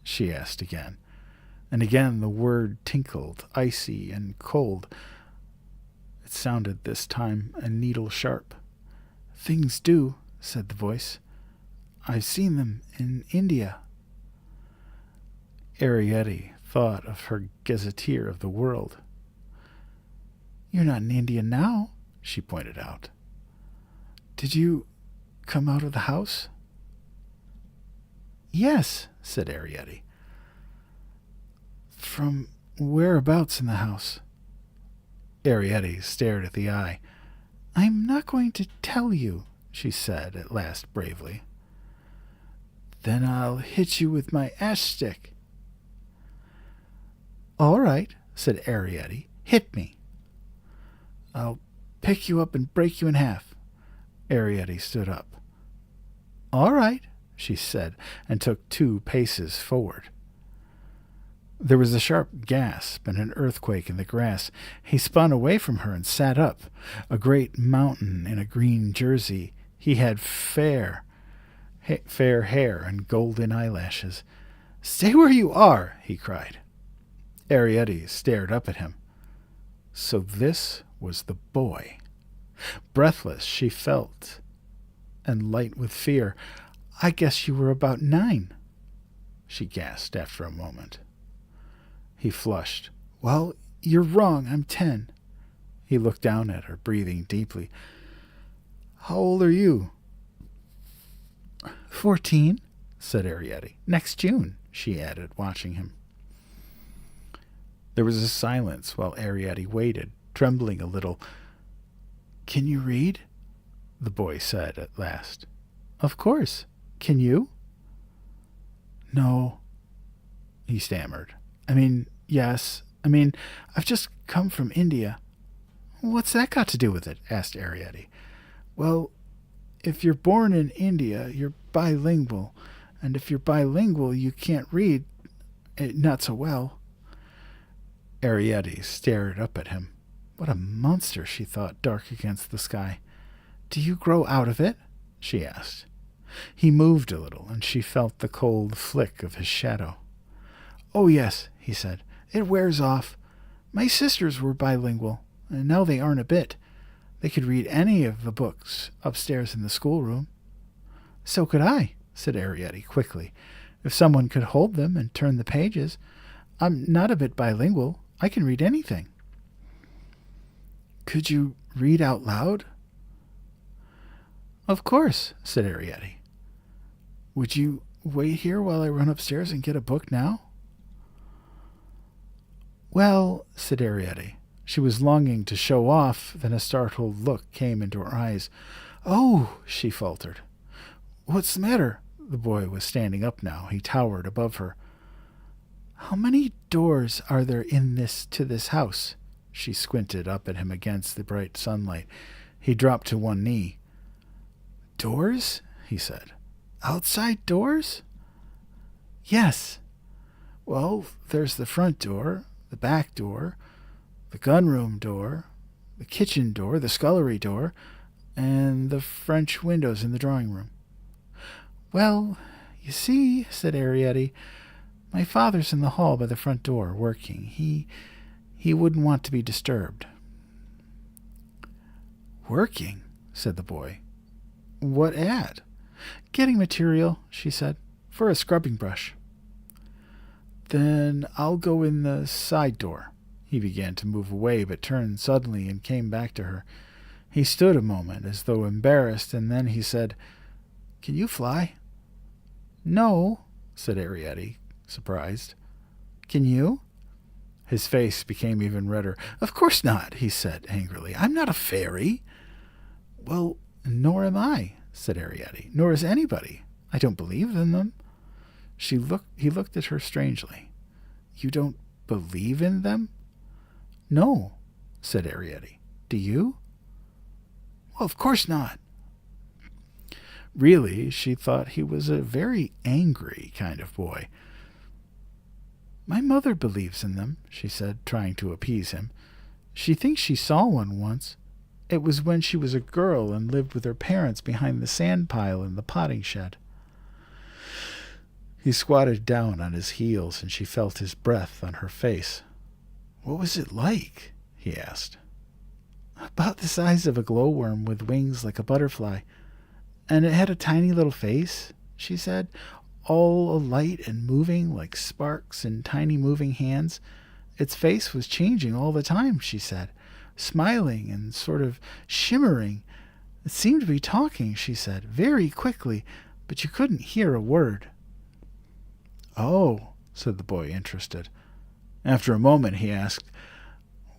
she asked again, and again the word tinkled, icy and cold. It sounded this time a needle sharp. "Things do," said the voice. "I've seen them in India." Arrietty thought of her gazetteer of the world. "You're not in India now," she pointed out. "Did you come out of the house?" "Yes," said Arrietty. "From whereabouts in the house?" Arrietty stared at the eye. "I'm not going to tell you," she said at last bravely. "Then I'll hit you with my ash stick." "All right," said Arrietty. "Hit me." "I'll pick you up and break you in half." Arrietty stood up. "All right," she said, and took 2 paces forward. There was a sharp gasp and an earthquake in the grass. He spun away from her and sat up, a great mountain in a green jersey. He had fair hair and golden eyelashes. "Stay where you are," he cried. Arrietty stared up at him. So this was the boy. Breathless, she felt, and light with fear. "I guess you were about 9, she gasped after a moment. He flushed. "Well, you're wrong. I'm 10. He looked down at her, breathing deeply. "How old are you?" 14, said Arrietty. "Next June," she added, watching him. There was a silence while Arrietty waited, trembling a little. "Can you read?" the boy said at last. "Of course. Can you?" "No," he stammered. Yes. I've just come from India. What's that got to do with it? Asked Arietti. Well, if you're born in India, you're bilingual. And if you're bilingual, you can't read not so well. Arietti stared up at him. What a monster, she thought, dark against the sky. Do you grow out of it? She asked. He moved a little, and she felt the cold flick of his shadow. Oh, yes, he said. It wears off. My sisters were bilingual, and now they aren't a bit. They could read any of the books upstairs in the schoolroom. So could I, said Arietti quickly, if someone could hold them and turn the pages. I'm not a bit bilingual. I can read anything. Could you read out loud? Of course, said Arietti. Would you wait here while I run upstairs and get a book now? Well, said Arietti. She was longing to show off, then a startled look came into her eyes. Oh, she faltered. What's the matter? The boy was standing up now. He towered above her. How many doors are there to this house? She squinted up at him against the bright sunlight. He dropped to one knee. Doors? He said. Outside doors? Yes. Well, there's the front door, the back door, the gunroom door, the kitchen door, the scullery door, and the French windows in the drawing room. Well, you see, said Arietti, my father's in the hall by the front door, working. He wouldn't want to be disturbed. Working? Said the boy. What at? Getting material, she said, for a scrubbing brush. Then I'll go in the side door. He began to move away, but turned suddenly and came back to her. He stood a moment, as though embarrassed, and then he said, Can you fly? No, said Arietti, surprised. Can you? His face became even redder. Of course not, he said angrily. I'm not a fairy. Well, nor am I, said Arietti. Nor is anybody. I don't believe in them. He looked at her strangely. You don't believe in them? No, said Arietti. Do you? Well, of course not. Really, she thought he was a very angry kind of boy. My mother believes in them, she said, trying to appease him. She thinks she saw one once. It was when she was a girl and lived with her parents behind the sand pile in the potting shed. He squatted down on his heels, and she felt his breath on her face. What was it like? He asked. About the size of a glowworm with wings like a butterfly. And it had a tiny little face, she said, all alight and moving like sparks in tiny moving hands. Its face was changing all the time, she said, smiling and sort of shimmering. It seemed to be talking, she said, very quickly, but you couldn't hear a word. Oh, said the boy, interested. After a moment he asked,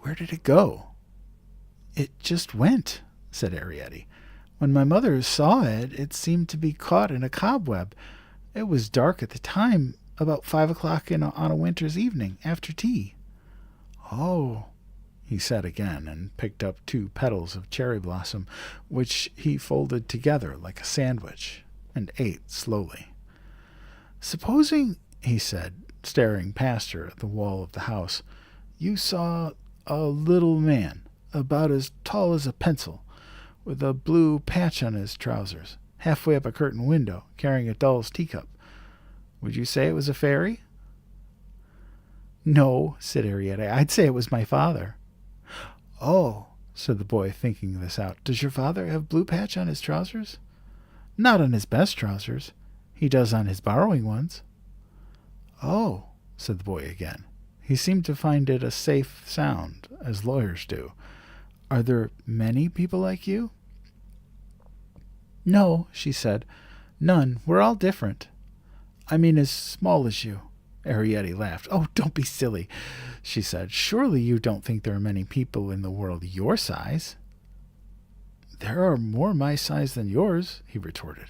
Where did it go? It just went, said Arietti. When my mother saw it, it seemed to be caught in a cobweb. It was dark at the time, about 5 o'clock on a winter's evening, after tea. Oh, he said again, and picked up 2 petals of cherry blossom, which he folded together like a sandwich, and ate slowly. Supposing, he said, staring past her at the wall of the house, you saw a little man, about as tall as a pencil, with a blue patch on his trousers, halfway up a curtained window, carrying a doll's teacup. Would you say it was a fairy? No, said Arietti. I'd say it was my father. Oh, said the boy, thinking this out. Does your father have blue patch on his trousers? Not on his best trousers. He does on his borrowing ones. Oh, said the boy again. He seemed to find it a safe sound, as lawyers do. Are there many people like you? No, she said. None. We're all different. I mean as small as you. Arietti laughed. Oh, don't be silly, she said. Surely you don't think there are many people in the world your size? There are more my size than yours, he retorted.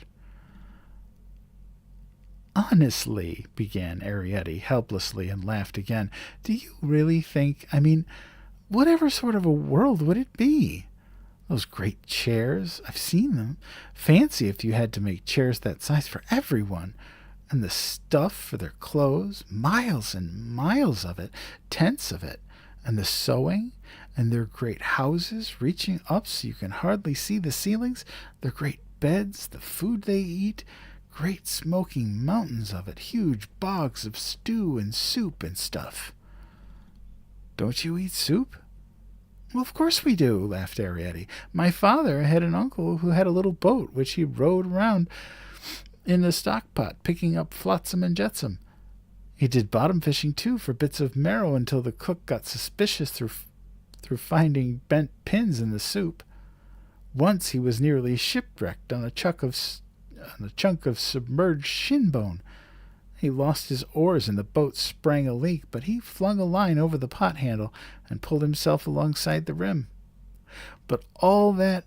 Honestly, began Arietti helplessly and laughed again. Do you really think, I mean, whatever sort of a world would it be? Those great chairs, I've seen them. Fancy if you had to make chairs that size for everyone. And the stuff for their clothes, miles and miles of it, tents of it. And the sewing, and their great houses reaching up so you can hardly see the ceilings, their great beds, the food they eat, great smoking mountains of it, huge bogs of stew and soup and stuff. Don't you eat soup? Well, of course we do, laughed Arietti. My father had an uncle who had a little boat which he rowed around in the stockpot, picking up flotsam and jetsam. He did bottom fishing, too, for bits of marrow until the cook got suspicious through finding bent pins in the soup. Once he was nearly shipwrecked on a chunk of submerged shin bone. He lost his oars and the boat sprang a leak, but he flung a line over the pot handle and pulled himself alongside the rim. But all that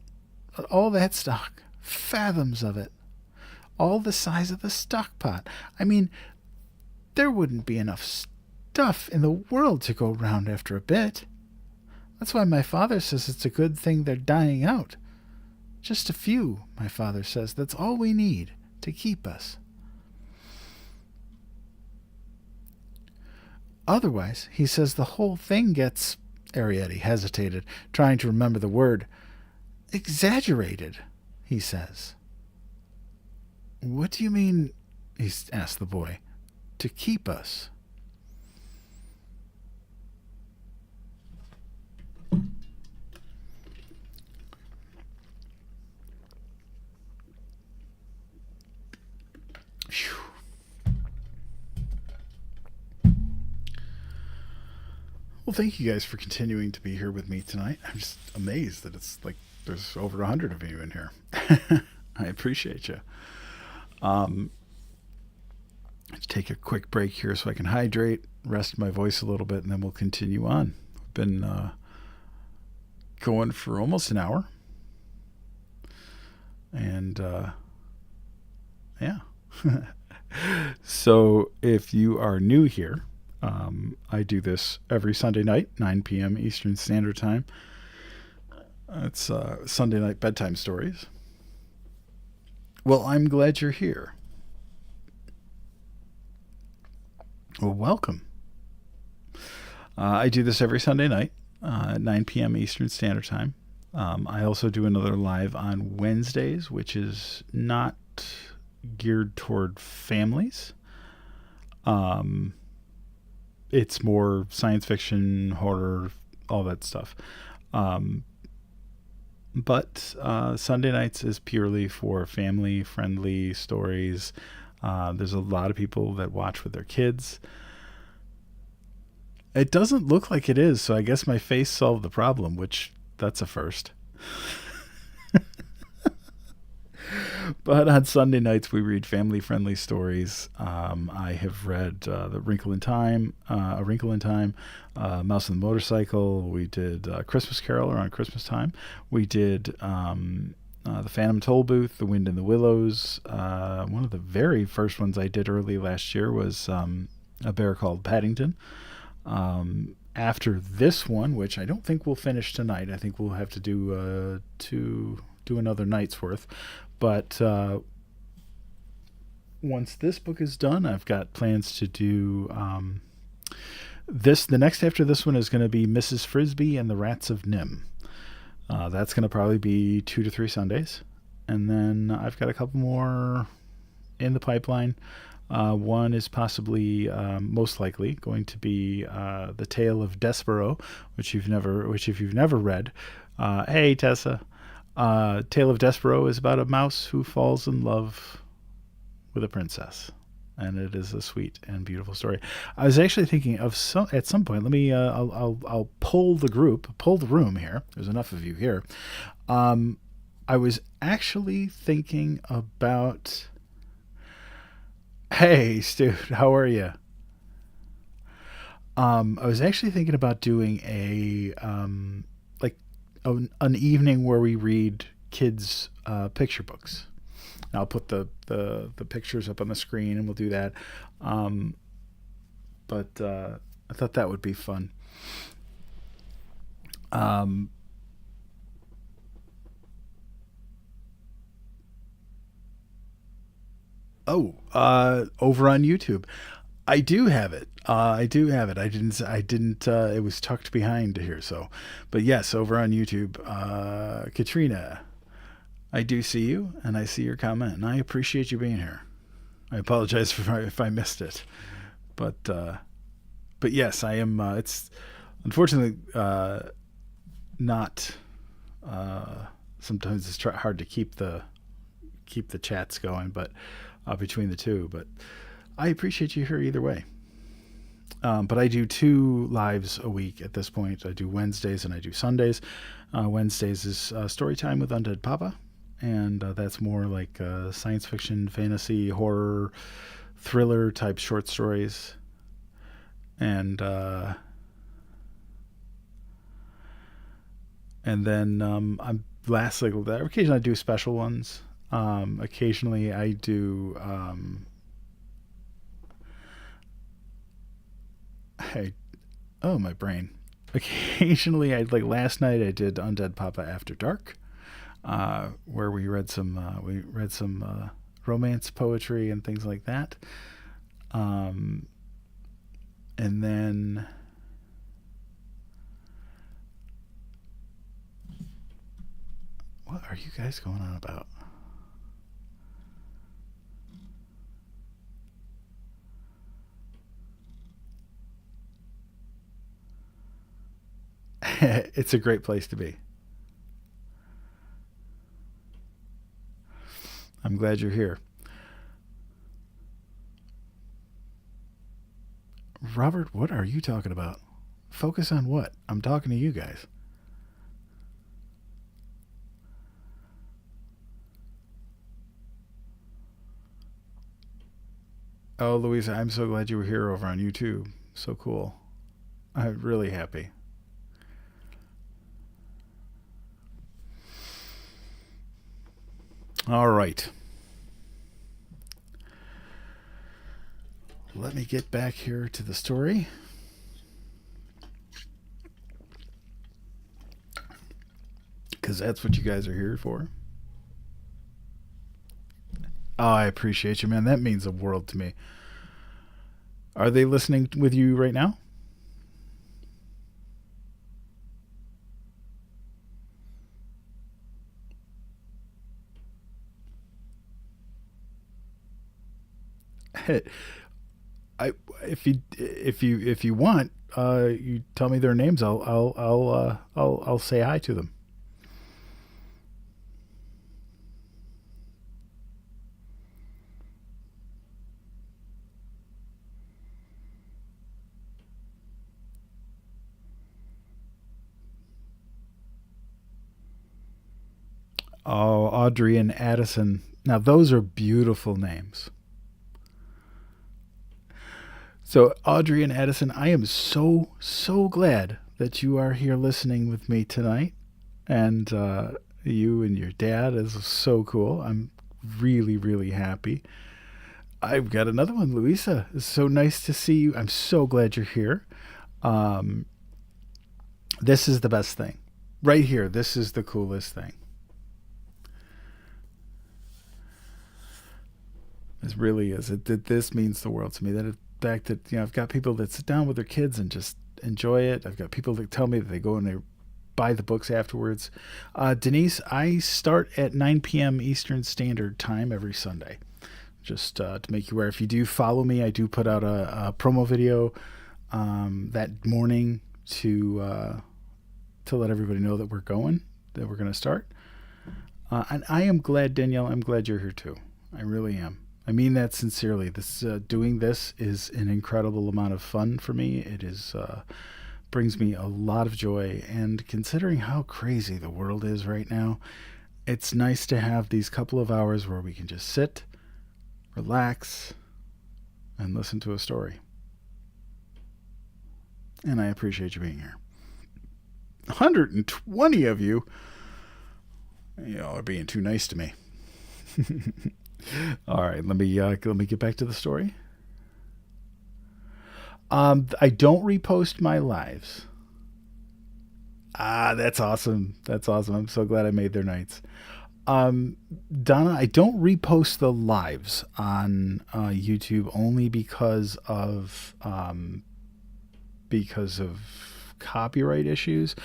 stock, fathoms of it, all the size of the stock pot. I mean, there wouldn't be enough stuff in the world to go round after a bit. That's why my father says it's a good thing they're dying out. Just a few, my father says. That's all we need to keep us. Otherwise, he says the whole thing gets, Arietti hesitated, trying to remember the word, exaggerated, he says. What do you mean, he asked the boy, to keep us? Phew. Well, thank you guys for continuing to be here with me tonight. I'm just amazed that it's like there's over 100 of you in here. I appreciate you. Let's take a quick break here so I can hydrate, rest my voice a little bit, and then we'll continue on. We've been going for almost an hour. And, yeah. So if you are new here, I do this every Sunday night, 9 p.m. Eastern Standard Time. It's Sunday night bedtime stories. Well, I'm glad you're here. Well, welcome. I do this every Sunday night at 9 p.m. Eastern Standard Time. I also do another live on Wednesdays, which is not geared toward families. It's more science fiction, horror, all that stuff. But Sunday nights is purely for family-friendly stories. There's a lot of people that watch with their kids. It doesn't look like it is, so I guess my face solved the problem, which that's a first. But on Sunday nights, we read family-friendly stories. I have read A Wrinkle in Time, Mouse and the Motorcycle. We did Christmas Carol around Christmas time. We did The Phantom Tollbooth, The Wind in the Willows. One of the very first ones I did early last year was A Bear Called Paddington. After this one, which I don't think we'll finish tonight, I think we'll have to do another night's worth. But once this book is done, I've got plans to do this. The next after this one is going to be Mrs. Frisbee and the Rats of Nim. That's going to probably be 2 to 3 Sundays. And then I've got a couple more in the pipeline. One is possibly, most likely, going to be The Tale of Despero, which if you've never read, hey Tessa, Tale of Despero is about a mouse who falls in love with a princess, and it is a sweet and beautiful story. I was actually thinking of at some point. Let me, I'll poll the room here. There's enough of you here. I was actually thinking about. Hey, Stu, how are you? I was actually thinking about doing an evening where we read kids' picture books. I'll put the pictures up on the screen, and we'll do that. Um, but I thought that would be fun. Um, over on YouTube. I do have it. I do have it. I didn't. I didn't. It was tucked behind here. So, but yes, over on YouTube, Katrina, I do see you, and I see your comment, and I appreciate you being here. I apologize if I missed it, but yes, I am. It's unfortunately not. Sometimes it's hard to keep the chats going, but between the two. But I appreciate you here either way. But I do two lives a week at this point. I do Wednesdays and I do Sundays. Wednesdays is story time with Undead Papa, and that's more like science fiction, fantasy, horror, thriller type short stories. And then I'm lastly occasionally I do special ones. Occasionally I do. I Oh, my brain. Occasionally, I like last night. I did Undead Papa After Dark, where we read some romance poetry and things like that. Um, and then what are you guys going on about? It's a great place to be. I'm glad you're here. Robert, what are you talking about? Focus on what? I'm talking to you guys. Oh, Louisa, I'm so glad you were here over on YouTube. So cool. I'm really happy. All right. Let me get back here to the story. Because that's what you guys are here for. Oh, I appreciate you, man. That means the world to me. Are they listening with you right now? I if you want, you tell me their names. I'll say hi to them. Oh, Audrey and Addison. Now those are beautiful names. So Audrey and Addison, I am so glad that you are here listening with me tonight, and you and your dad is so cool. I'm really happy. I've got another one, Louisa. It's so nice to see you. I'm so glad you're here. Um, this is the best thing, right here. This is the coolest thing. This really is. This means the world to me. That the fact that I've got people that sit down with their kids and just enjoy it. I've got people that tell me that they go and they buy the books afterwards. Denise, I start at 9 p.m. Eastern Standard Time every Sunday. Just to make you aware, if you do follow me, I do put out a promo video that morning to let everybody know that that we're going to start. And I am glad, Danielle. I'm glad you're here too. I really am. I mean that sincerely. Doing this is an incredible amount of fun for me. It is brings me a lot of joy, and considering how crazy the world is right now, it's nice to have these couple of hours where we can just sit, relax, and listen to a story. And I appreciate you being here. 120 of you. Y'all are being too nice to me. All right, let me get back to the story. I don't repost my lives. Ah, that's awesome. That's awesome. I'm so glad I made their nights. Um, Donna, I don't repost the lives on YouTube only because of copyright issues.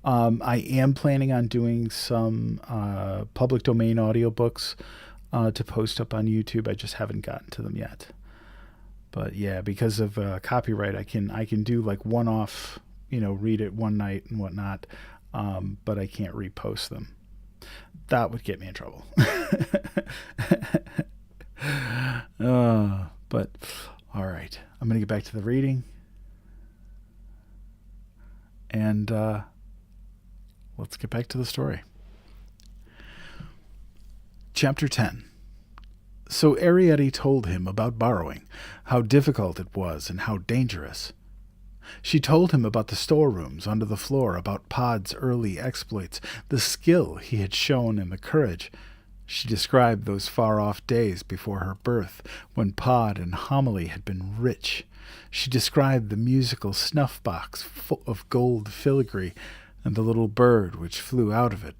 I am planning on doing some public domain audiobooks to post up on YouTube. I just haven't gotten to them yet. But yeah, because of copyright, I can do like one off, read it one night and whatnot. But I can't repost them. That would get me in trouble. But all right, I'm gonna get back to the reading, and let's get back to the story. Chapter 10. So Ariete told him about borrowing, how difficult it was and how dangerous. She told him about the storerooms under the floor, about Pod's early exploits, the skill he had shown and the courage. She described those far-off days before her birth, when Pod and Homily had been rich. She described the musical snuff-box full of gold filigree, and the little bird which flew out of it,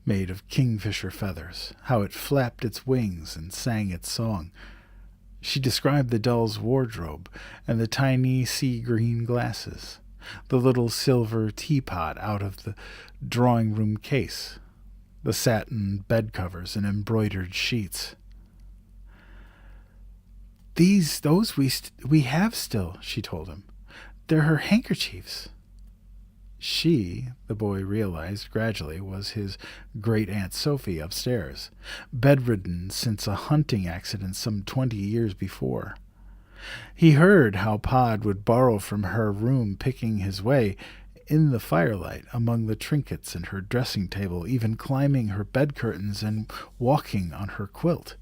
made of kingfisher feathers, how it flapped its wings and sang its song. She described the doll's wardrobe and the tiny sea-green glasses, the little silver teapot out of the drawing-room case, the satin bed covers and embroidered sheets. Those we have still, she told him. They're her handkerchiefs. She, the boy realized gradually, was his great-aunt Sophie upstairs, bedridden since a hunting accident some 20 years before. He heard how Pod would borrow from her room, picking his way in the firelight among the trinkets in her dressing table, even climbing her bed curtains and walking on her quilt.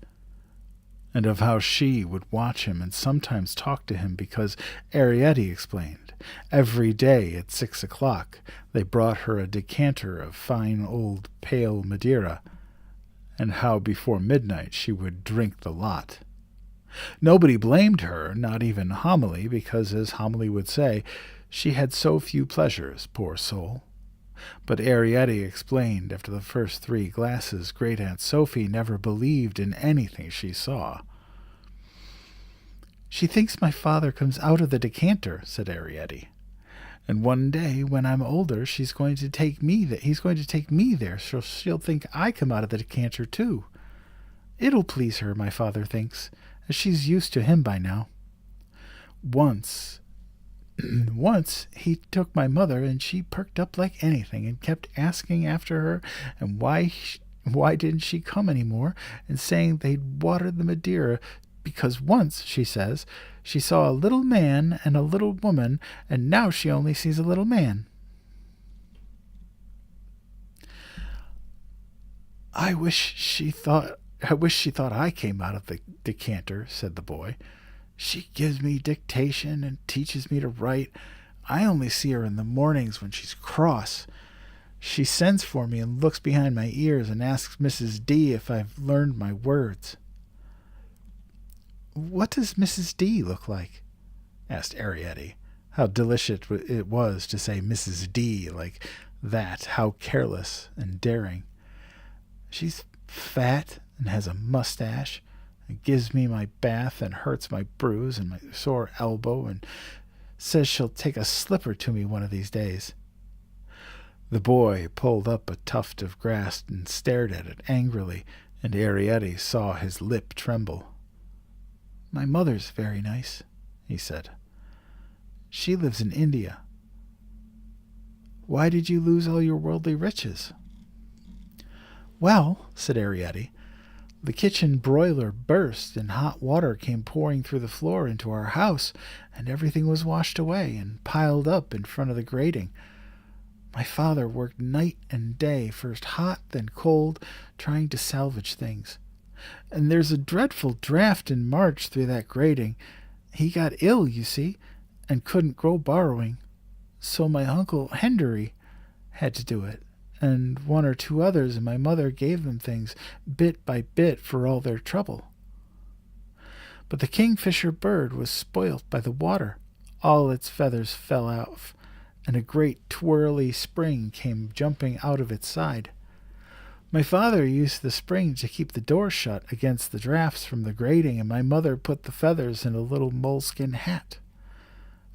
And of how she would watch him and sometimes talk to him because, Ariete explained, every day at 6 o'clock they brought her a decanter of fine old pale Madeira, and how before midnight she would drink the lot. Nobody blamed her, not even Homily, because, as Homily would say, she had so few pleasures, poor soul. But Ariete explained after the first 3 glasses Great-Aunt Sophie never believed in anything she saw. She thinks my father comes out of the decanter, said Ariete. And one day, when I'm older, he's going to take me there, so she'll think I come out of the decanter too. It'll please her, my father thinks, as she's used to him by now. Once he took my mother, and she perked up like anything and kept asking after her and why didn't she come any more, and saying they'd watered the Madeira because once, she says, she saw a little man and a little woman, and now she only sees a little man. I wish she thought I came out of the decanter, said the boy. She gives me dictation and teaches me to write. I only see her in the mornings when she's cross. She sends for me and looks behind my ears and asks Mrs. D if I've learned my words. What does Mrs. D look like? Asked Ariete. How delicious it was to say Mrs. D like that, how careless and daring. She's fat and has a mustache, and gives me my bath and hurts my bruise and my sore elbow, and says she'll take a slipper to me one of these days. The boy pulled up a tuft of grass and stared at it angrily, and Ariete saw his lip tremble. My mother's very nice, he said. She lives in India. Why did you lose all your worldly riches? Well, said Ariete, the kitchen broiler burst, and hot water came pouring through the floor into our house, and everything was washed away and piled up in front of the grating. My father worked night and day, first hot, then cold, trying to salvage things. And there's a dreadful draught in March through that grating. He got ill, you see, and couldn't go borrowing. So my uncle Hendery had to do it, and 1 or 2 others, and my mother gave them things bit by bit for all their trouble. But the kingfisher bird was spoilt by the water. All its feathers fell off, and a great twirly spring came jumping out of its side. My father used the spring to keep the door shut against the drafts from the grating, and my mother put the feathers in a little moleskin hat.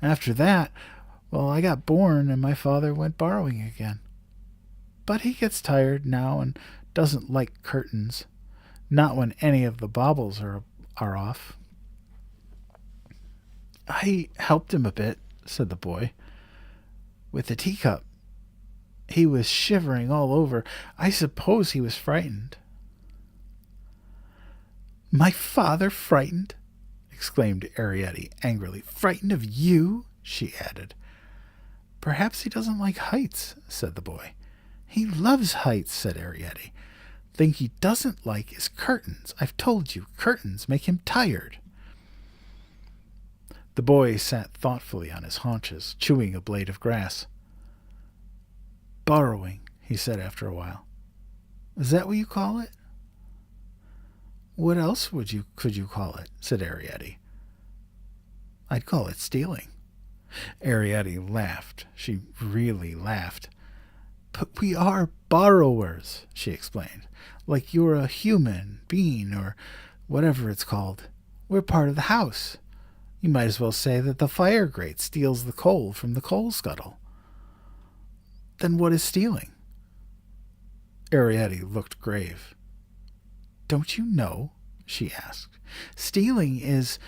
After that, well, I got born, and my father went borrowing again. But he gets tired now and doesn't like curtains, not when any of the baubles are off. I helped him a bit, said the boy, with the teacup. He was shivering all over. I suppose he was frightened. My father frightened? Exclaimed Arrietty angrily. Frightened of you? She added. Perhaps he doesn't like heights, said the boy. He loves heights, said Arrietty. Thing he doesn't like is curtains. I've told you, curtains make him tired. The boy sat thoughtfully on his haunches, chewing a blade of grass. Borrowing, he said after a while. Is that what you call it? What else could you call it? Said Arrietty. I'd call it stealing. Arrietty laughed. She really laughed. But we are borrowers, she explained. Like you're a human being or whatever it's called. We're part of the house. You might as well say that the fire grate steals the coal from the coal scuttle. Then what is stealing? Arrietty looked grave. Don't you know? She asked. Stealing is...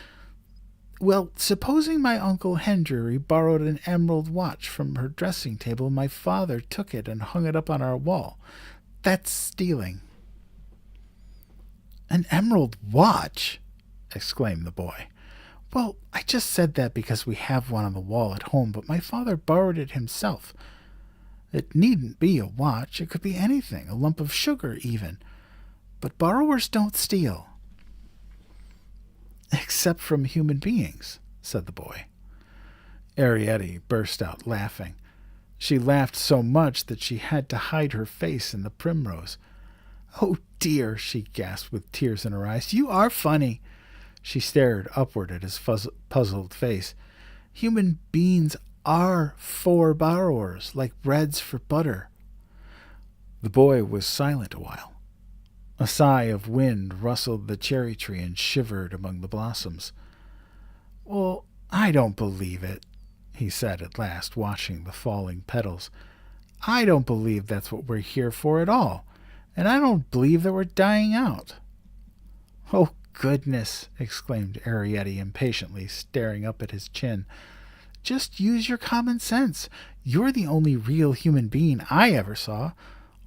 Well, supposing my Uncle Henry borrowed an emerald watch from her dressing table and my father took it and hung it up on our wall. That's stealing. An emerald watch? Exclaimed the boy. Well, I just said that because we have one on the wall at home, but my father borrowed it himself. It needn't be a watch. It could be anything, a lump of sugar even. But borrowers don't steal. Except from human beings, said the boy. Arrietty burst out laughing. She laughed so much that she had to hide her face in the primrose. Oh, dear, she gasped with tears in her eyes. You are funny. She stared upward at his puzzled face. Human beings are for borrowers, like breads for butter. The boy was silent a while. A sigh of wind rustled the cherry tree and shivered among the blossoms. Well, I don't believe it, he said at last, watching the falling petals. I don't believe that's what we're here for at all, and I don't believe that we're dying out. Oh, goodness, exclaimed Arrietty impatiently, staring up at his chin. Just use your common sense. You're the only real human being I ever saw,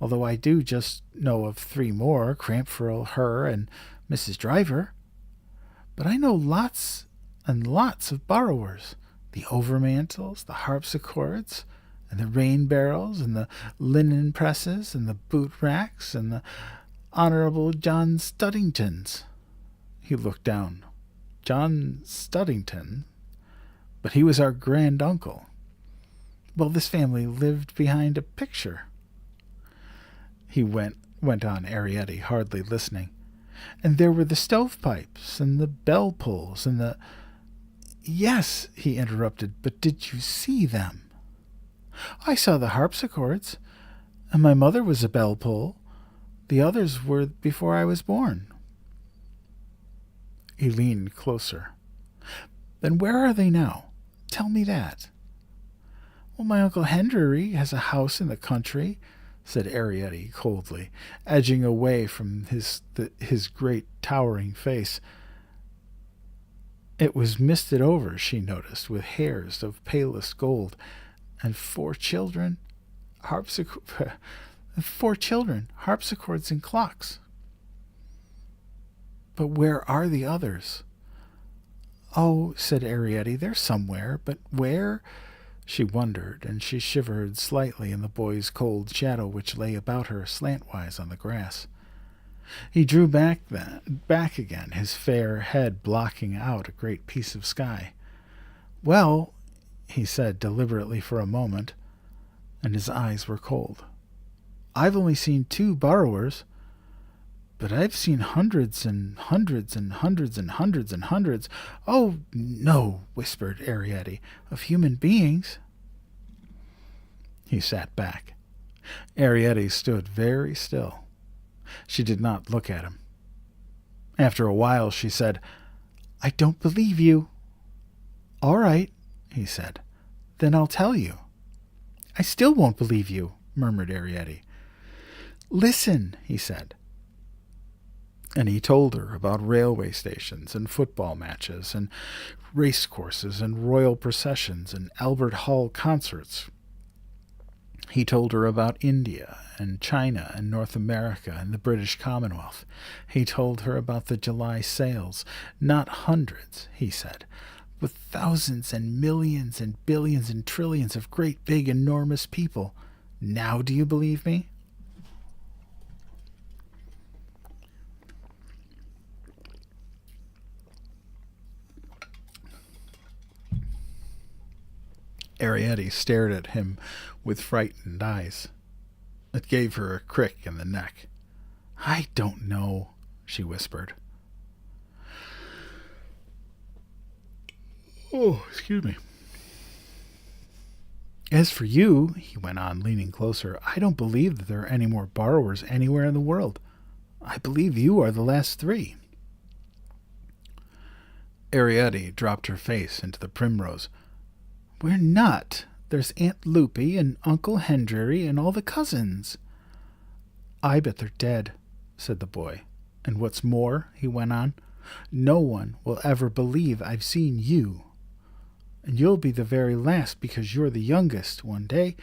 although I do just know of 3 more, Crampfurl, her, and Mrs. Driver. But I know lots and lots of borrowers, the overmantels, the harpsichords, and the rain barrels, and the linen presses, and the boot racks, and the Honorable John Studdingtons. He looked down. John Studdington? But he was our grand uncle. Well, this family lived behind a picture. He went on Arrietty, hardly listening. And there were the stovepipes, and the bell pulls, and the... Yes, he interrupted, but did you see them? I saw the harpsichords, and my mother was a bell pull. The others were before I was born. He leaned closer. Then where are they now? Tell me that. Well, my Uncle Henry has a house in the country, said Arrietty coldly, edging away from his great towering face. It was misted over, she noticed, with hairs of palest gold, and 4 children, harpsichords and clocks. But where are the others? Oh, said Arrietty, they're somewhere, but where? She wondered, and she shivered slightly in the boy's cold shadow which lay about her slantwise on the grass. He drew back again, his fair head blocking out a great piece of sky. Well, he said deliberately for a moment, and his eyes were cold. I've only seen 2 borrowers. But I've seen hundreds and hundreds and hundreds and hundreds and hundreds. Oh, no, whispered Arrietty, of human beings. He sat back. Arrietty stood very still. She did not look at him. After a while, she said, I don't believe you. All right, he said. Then I'll tell you. I still won't believe you, murmured Arrietty. Listen, he said. And he told her about railway stations and football matches and race courses and royal processions and Albert Hall concerts. He told her about India and China and North America and the British Commonwealth. He told her about the July sales, not hundreds, he said, but thousands and millions and billions and trillions of great big enormous people. Now do you believe me? Arrietty stared at him with frightened eyes. It gave her a crick in the neck. I don't know, she whispered. Oh, excuse me. As for you, he went on, leaning closer, I don't believe that there are any more borrowers anywhere in the world. I believe you are the last three. Arrietty dropped her face into the primrose. We're not. There's Aunt Loopy and Uncle Hendry and all the cousins. I bet they're dead, said the boy. And what's more, he went on, no one will ever believe I've seen you. And you'll be the very last because you're the youngest. One day,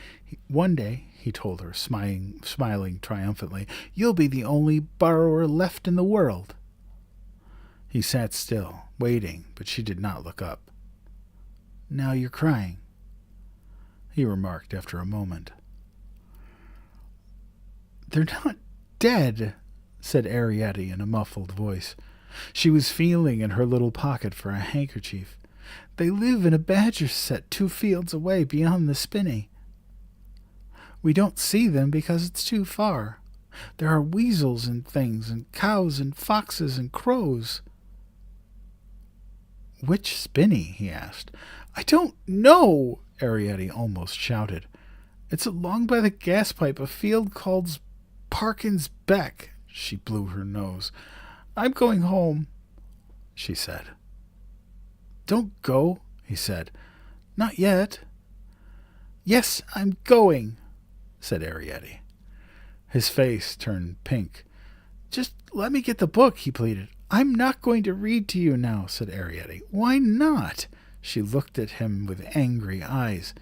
he told her, smiling triumphantly, you'll be the only borrower left in the world. He sat still, waiting, but she did not look up. Now you're crying, he remarked after a moment. They're not dead, said Arrietty in a muffled voice. She was feeling in her little pocket for a handkerchief. They live in a badger set 2 fields away beyond the spinney. We don't see them because it's too far. There are weasels and things, and cows and foxes and crows. Which spinney? He asked. I don't know, Arrietty almost shouted. It's along by the gas pipe, a field called Parkin's Beck. She blew her nose. I'm going home, she said. Don't go, he said. Not yet. Yes, I'm going, said Arrietty. His face turned pink. Just let me get the book, he pleaded. I'm not going to read to you now, said Arrietty. Why not? She looked at him with angry eyes.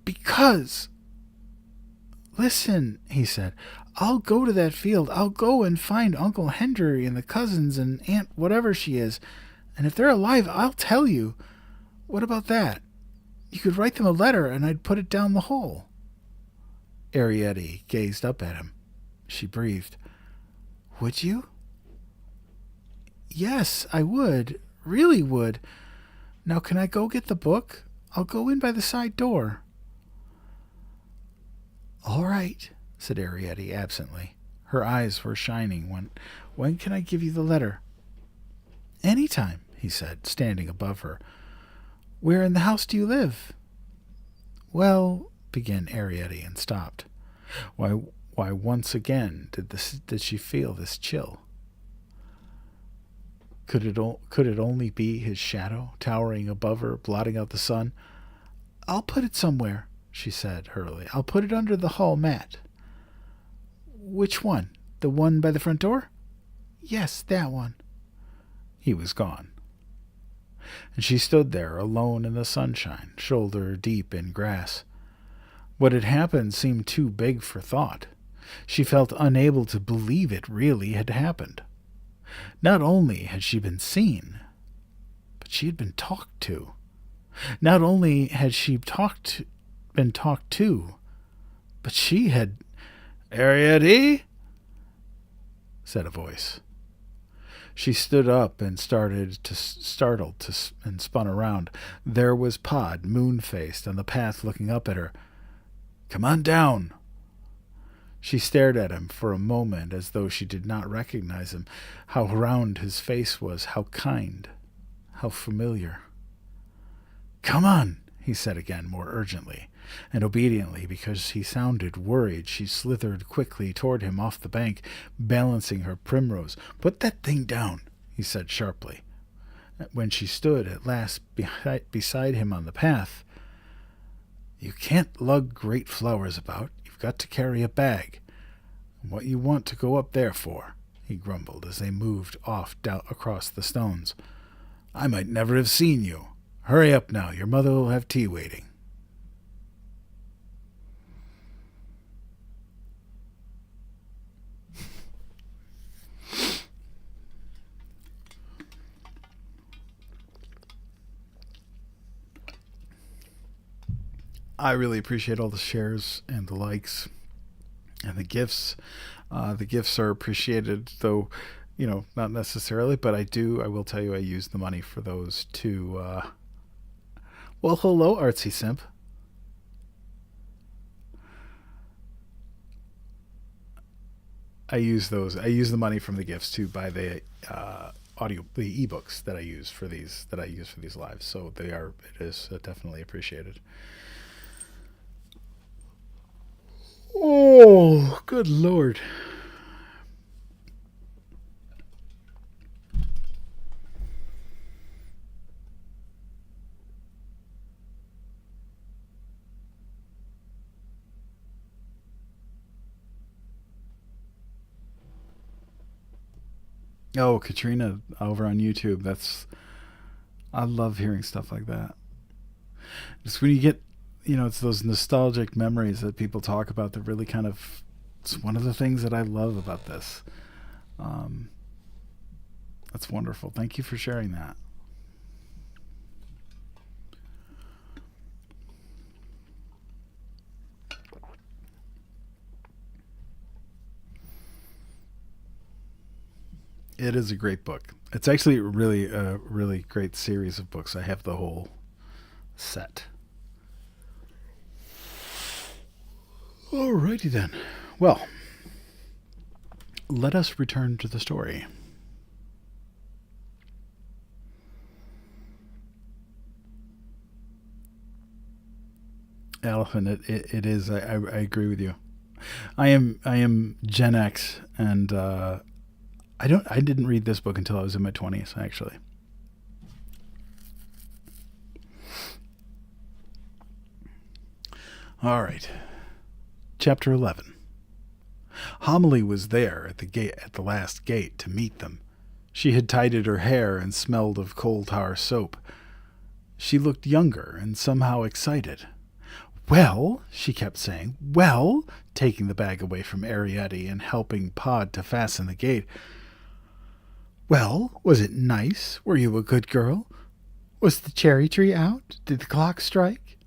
Because. Listen, he said. I'll go to that field. I'll go and find Uncle Hendry and the cousins and Aunt whatever she is. And if they're alive, I'll tell you. What about that? You could write them a letter and I'd put it down the hole. Arrietty gazed up at him. She breathed. Would you? Yes, I would. Really would. Now can I go get the book? I'll go in by the side door. All right, said Arrietty absently. Her eyes were shining. When can I give you the letter? Any time, he said, standing above her. Where in the house do you live? Well, began Arrietty and stopped. Why once again did she feel this chill? Could it only be his shadow towering above her, blotting out the sun? I'll put it somewhere, she said hurriedly. I'll put it under the hall mat. Which one? The one by the front door? Yes, that one. He was gone. And she stood there alone in the sunshine, shoulder deep in grass. What had happened seemed too big for thought. She felt unable to believe it really had happened. Not only had she been seen, but she had been talked to. Not only had she been talked to, but she had... Arrietty, said a voice. She stood up and startled and spun around. There was Pod, moon-faced, on the path looking up at her. Come on down. She stared at him for a moment as though she did not recognize him. How round his face was, how kind, how familiar. "Come on," he said again, more urgently. And obediently, because he sounded worried, she slithered quickly toward him off the bank, balancing her primrose. "Put that thing down," he said sharply. When she stood at last beside him on the path, "You can't lug great flowers about. You've got to carry a bag. What you want to go up there for?" he grumbled as they moved off down across the stones. "I might never have seen you. Hurry up now. Your mother will have tea waiting." I really appreciate all the shares and the likes and the gifts. The gifts are appreciated, though, not necessarily, but I will tell you, I use the money for those to, well, hello, Artsy Simp. I use the money from the gifts to buy the the ebooks that I use for these lives. So it is definitely appreciated. Oh, good lord. Oh, Katrina over on YouTube. I love hearing stuff like that. Just when you get, it's those nostalgic memories that people talk about that really kind of, it's one of the things that I love about this. Um, that's wonderful. Thank you for sharing that. It is a great book. It's actually really a really great series of books. I have the whole set. Alrighty then. Well, let us return to the story. Elephant, it is. I agree with you. I am Gen X, and I didn't read this book until I was in my 20s, actually. All right. Chapter 11. Homily was there at the last gate to meet them. She had tidied her hair and smelled of coal tar soap. She looked younger and somehow excited. "Well," she kept saying, "well," taking the bag away from Arietti and helping Pod to fasten the gate. "Well, was it nice? Were you a good girl? Was the cherry tree out? Did the clock strike?"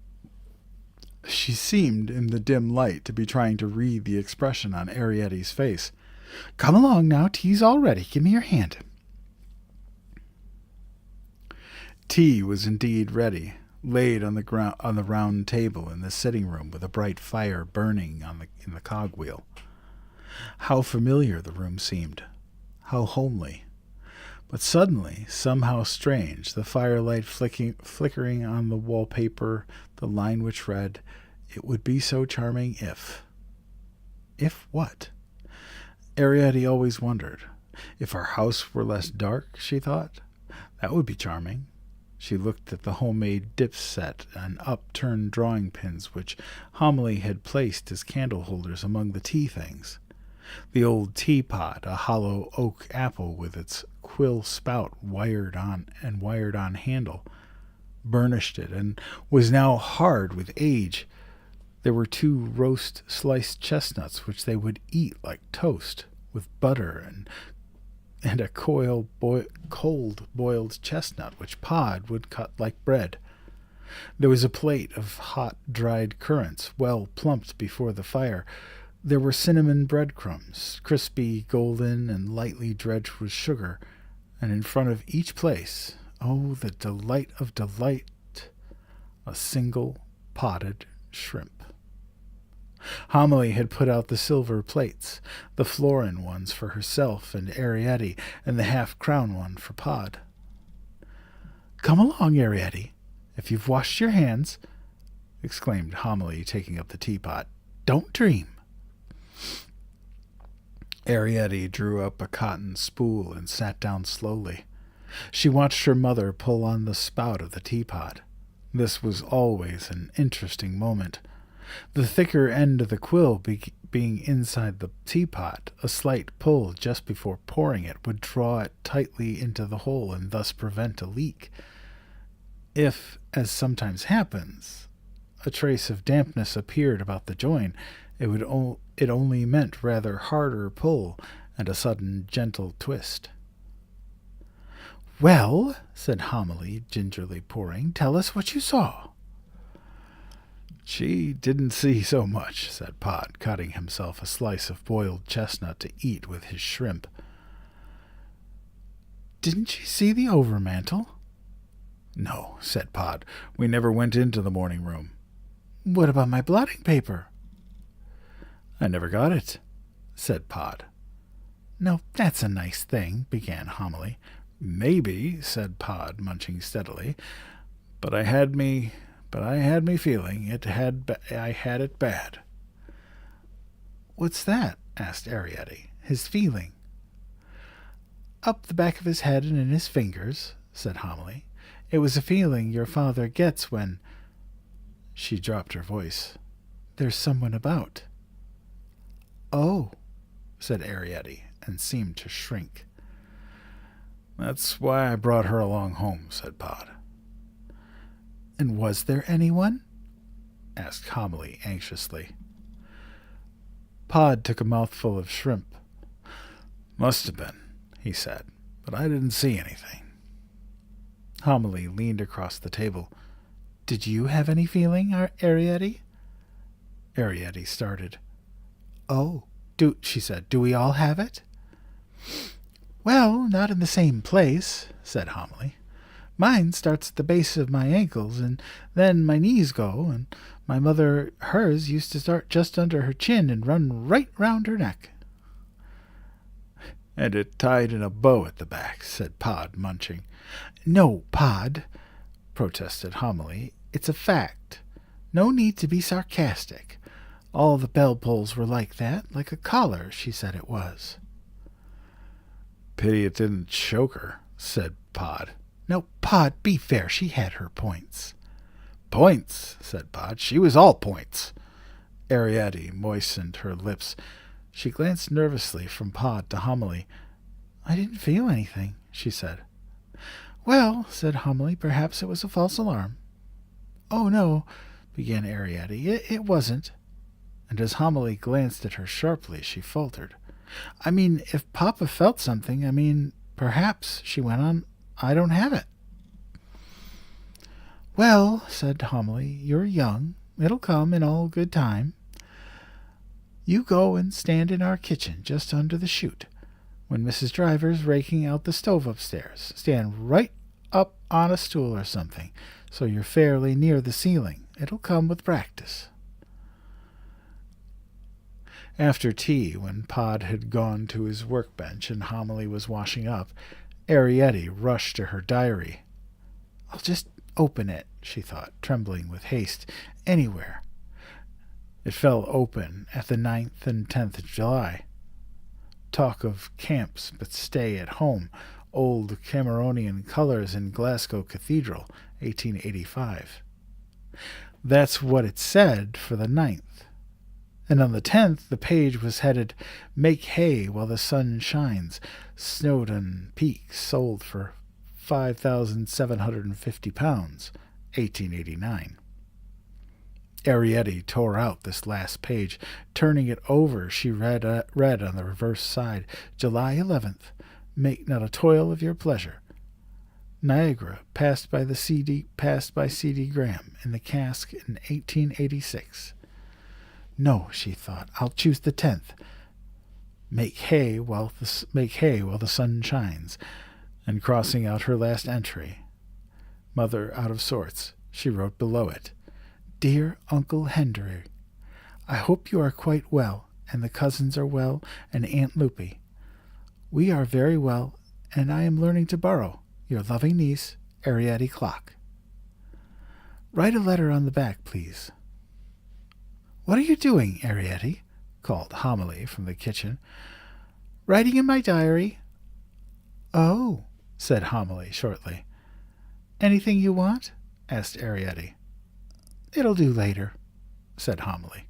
She seemed, in the dim light, to be trying to read the expression on Arietti's face. "Come along now, tea's all ready. Give me your hand." Tea was indeed ready, laid on the round table in the sitting room with a bright fire burning in the cogwheel. How familiar the room seemed, how homely. But suddenly, somehow strange, the firelight flickering on the wallpaper, the line which read, "It would be so charming if..." If what? Arietti always wondered. If our house were less dark, she thought, that would be charming. She looked at the homemade dip set and upturned drawing pins which Homily had placed as candle holders among the tea things. The old teapot, a hollow oak apple with its quill spout wired on handle, burnished it, and was now hard with age. There were 2 roast sliced chestnuts which they would eat like toast, with butter, and a cold boiled chestnut which Pod would cut like bread. There was a plate of hot dried currants, well plumped before the fire. There were cinnamon breadcrumbs, crispy, golden, and lightly dredged with sugar, and in front of each place, oh, the delight of delight, a single potted shrimp. Homily had put out the silver plates, the florin ones for herself and Arrietty, and the half-crown one for Pod. "Come along, Arrietty, if you've washed your hands," exclaimed Homily, taking up the teapot. "Don't dream." Arrietty drew up a cotton spool and sat down slowly. She watched her mother pull on the spout of the teapot. This was always an interesting moment. The thicker end of the quill being inside the teapot, a slight pull just before pouring it would draw it tightly into the hole and thus prevent a leak. If, as sometimes happens, a trace of dampness appeared about the join, it only meant rather harder pull and a sudden gentle twist. "Well," said Homily, gingerly pouring, "tell us what you saw." "She didn't see so much," said Pod, cutting himself a slice of boiled chestnut to eat with his shrimp. "Didn't she see the overmantel?" "No," said Pod. "We never went into the morning room." "What about my blotting paper?" "I never got it," said Pod. "Now that's a nice thing," began Homily. "Maybe," said Pod, munching steadily, but I had me feeling I had it bad." "What's that?" asked Arrietty. "His feeling?" "Up the back of his head and in his fingers," said Homily. "It was a feeling your father gets when—" She dropped her voice. "There's someone about." "Oh," said Arrietty, and seemed to shrink. "That's why I brought her along home," said Pod. "And was there anyone?" asked Homily anxiously. Pod took a mouthful of shrimp. "Must have been," he said, "but I didn't see anything." Homily leaned across the table. "Did you have any feeling, Arrietty?" Arrietty started. "Oh, she said, "do we all have it?" "Well, not in the same place," said Homily. "Mine starts at the base of my ankles, and then my knees go, and my mother, hers used to start just under her chin and run right round her neck." "And it tied in a bow at the back," said Pod, munching. "No, Pod," protested Homily. "It's a fact. No need to be sarcastic. All the bell-pulls were like that, like a collar, she said it was." "Pity it didn't choke her," said Pod. "No, Pod, be fair. She had her points." "Points," said Pod. "She was all points." Arrietty moistened her lips. She glanced nervously from Pod to Homily. "I didn't feel anything," she said. "Well," said Homily, "perhaps it was a false alarm." "Oh, no," began Arrietty. It wasn't." And as Homily glanced at her sharply, she faltered. "I mean, if Papa felt something, perhaps," she went on, "I don't have it." "Well," said Homily, "you're young. It'll come in all good time. You go and stand in our kitchen just under the chute. When Mrs. Driver's raking out the stove upstairs, stand right up on a stool or something, so you're fairly near the ceiling. It'll come with practice." After tea, when Pod had gone to his workbench and Homily was washing up, Arrietty rushed to her diary. "I'll just open it," she thought, trembling with haste. "Anywhere." It fell open at the 9th and 10th of July. Talk of camps but stay at home. Old Cameronian colours in Glasgow Cathedral, 1885. That's what it said for the 9th. And on the 10th, the page was headed, "Make hay while the sun shines. Snowdon Peak sold for £5,750, 1889. Arrietty tore out this last page. Turning it over, she read on the reverse side, "July 11th. Make not a toil of your pleasure. Niagara passed by C.D. Graham in the cask in 1886. No, she thought, I'll choose the 10th. Make hay while the sun shines." And crossing out her last entry, "Mother out of sorts," she wrote below it, "Dear Uncle Henry, I hope you are quite well, and the cousins are well, and Aunt Loopy. We are very well, and I am learning to borrow. Your loving niece, Ariadne Clock. Write a letter on the back, please. What are you doing, Ariadne? Called Homily from the kitchen. Writing in my diary. Oh, said Homily shortly. Anything you want? Asked Ariadne. It'll do later, said Homily.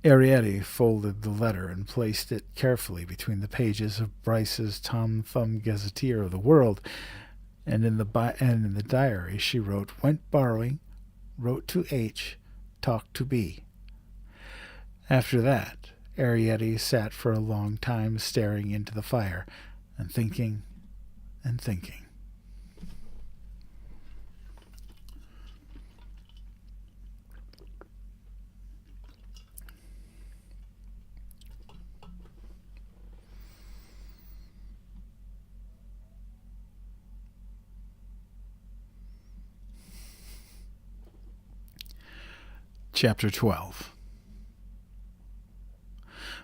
Ariadne folded the letter and placed it carefully between the pages of Bryce's Tom Thumb Gazetteer of the World, and in the diary she wrote, went borrowing, wrote to H, talked to B. After that, Ariadne sat for a long time staring into the fire and thinking and thinking. Chapter 12.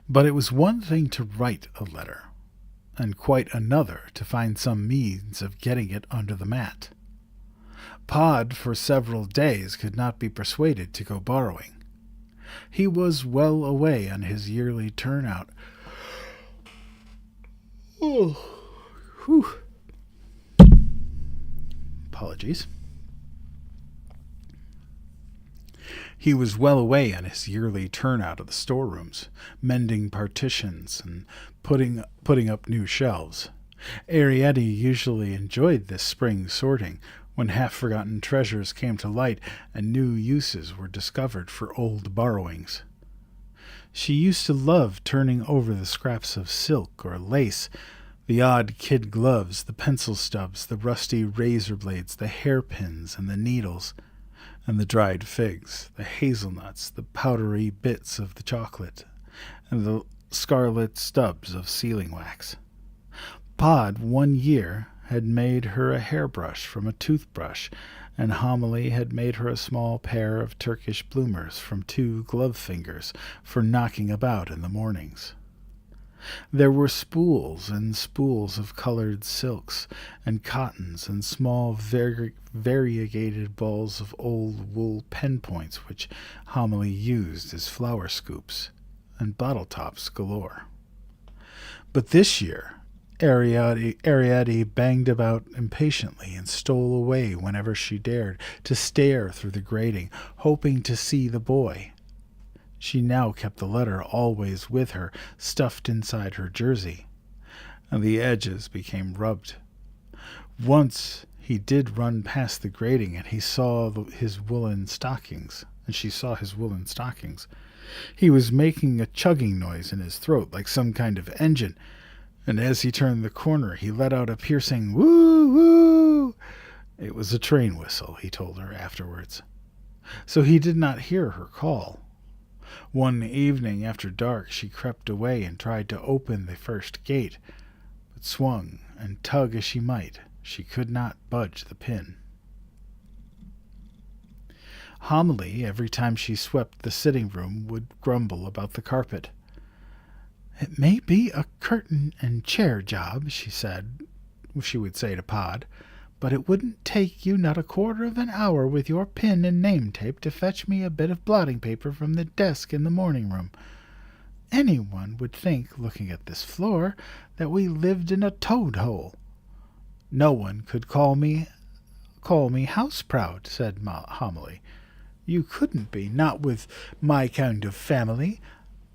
But it was one thing to write a letter, and quite another to find some means of getting it under the mat. Pod for several days could not be persuaded to go borrowing. He was well away on his yearly turnout. Apologies. He was well away on his yearly turnout of the storerooms, mending partitions and putting up new shelves. Ariadne usually enjoyed this spring sorting, when half-forgotten treasures came to light and new uses were discovered for old borrowings. She used to love turning over the scraps of silk or lace, the odd kid gloves, the pencil stubs, the rusty razor blades, the hairpins and the needles, and the dried figs, the hazelnuts, the powdery bits of the chocolate, and the scarlet stubs of sealing wax. Pod, one year, had made her a hairbrush from a toothbrush, and Homily had made her a small pair of Turkish bloomers from 2 glove fingers for knocking about in the mornings. There were spools and spools of colored silks and cottons and small variegated balls of old wool pen points which Homily used as flower scoops, and bottle tops galore. But this year Ariadne banged about impatiently and stole away whenever she dared to stare through the grating, hoping to see the boy. She now kept the letter always with her, stuffed inside her jersey, and the edges became rubbed. Once he did run past the grating, and she saw his woolen stockings. He was making a chugging noise in his throat, like some kind of engine, and as he turned the corner, he let out a piercing woo-woo. It was a train whistle, he told her afterwards. So he did not hear her call. One evening after dark she crept away and tried to open the first gate, but swung and tug as she might, she could not budge the pin. Homily, every time she swept the sitting room, would grumble about the carpet. It may be a curtain and chair job, she would say to Pod, but it wouldn't take you not a quarter of an hour with your pin and name tape to fetch me a bit of blotting paper from the desk in the morning room. Anyone would think, looking at this floor, that we lived in a toad hole. No one could call me house-proud, said Homily. You couldn't be, not with my kind of family,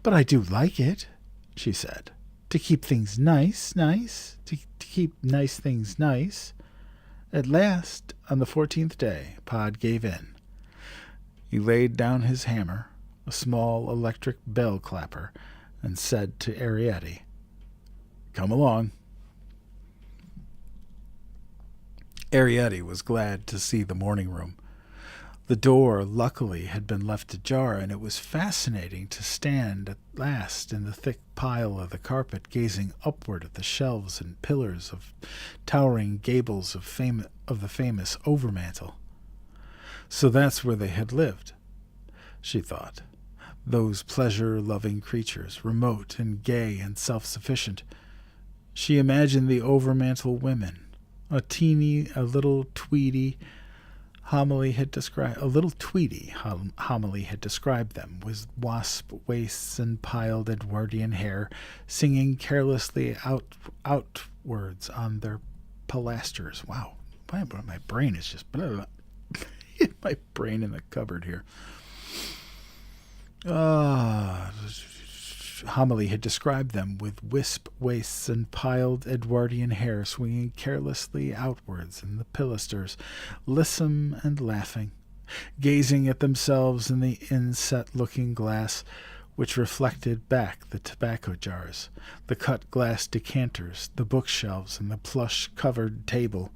but I do like it, she said, to keep things nice, to keep nice things nice. At last, on the 14th day, Pod gave in. He laid down his hammer, a small electric bell clapper, and said to Ariadne, "Come along." Ariadne was glad to see the morning room. The door, luckily, had been left ajar, and it was fascinating to stand at last in the thick pile of the carpet, gazing upward at the shelves and pillars of towering gables of the famous overmantel. So that's where they had lived, she thought. those pleasure-loving creatures, remote and gay and self-sufficient. She imagined the overmantel women, a little tweedy homily had described them, with wasp waists and piled Edwardian hair, singing carelessly outwards on their pilasters. Wow, my brain is just my brain in the cupboard here. Homily had described them with wisp waists and piled Edwardian hair swinging carelessly outwards in the pilasters, lissom and laughing, gazing at themselves in the inset-looking glass which reflected back the tobacco jars, the cut-glass decanters, the bookshelves, and the plush-covered table.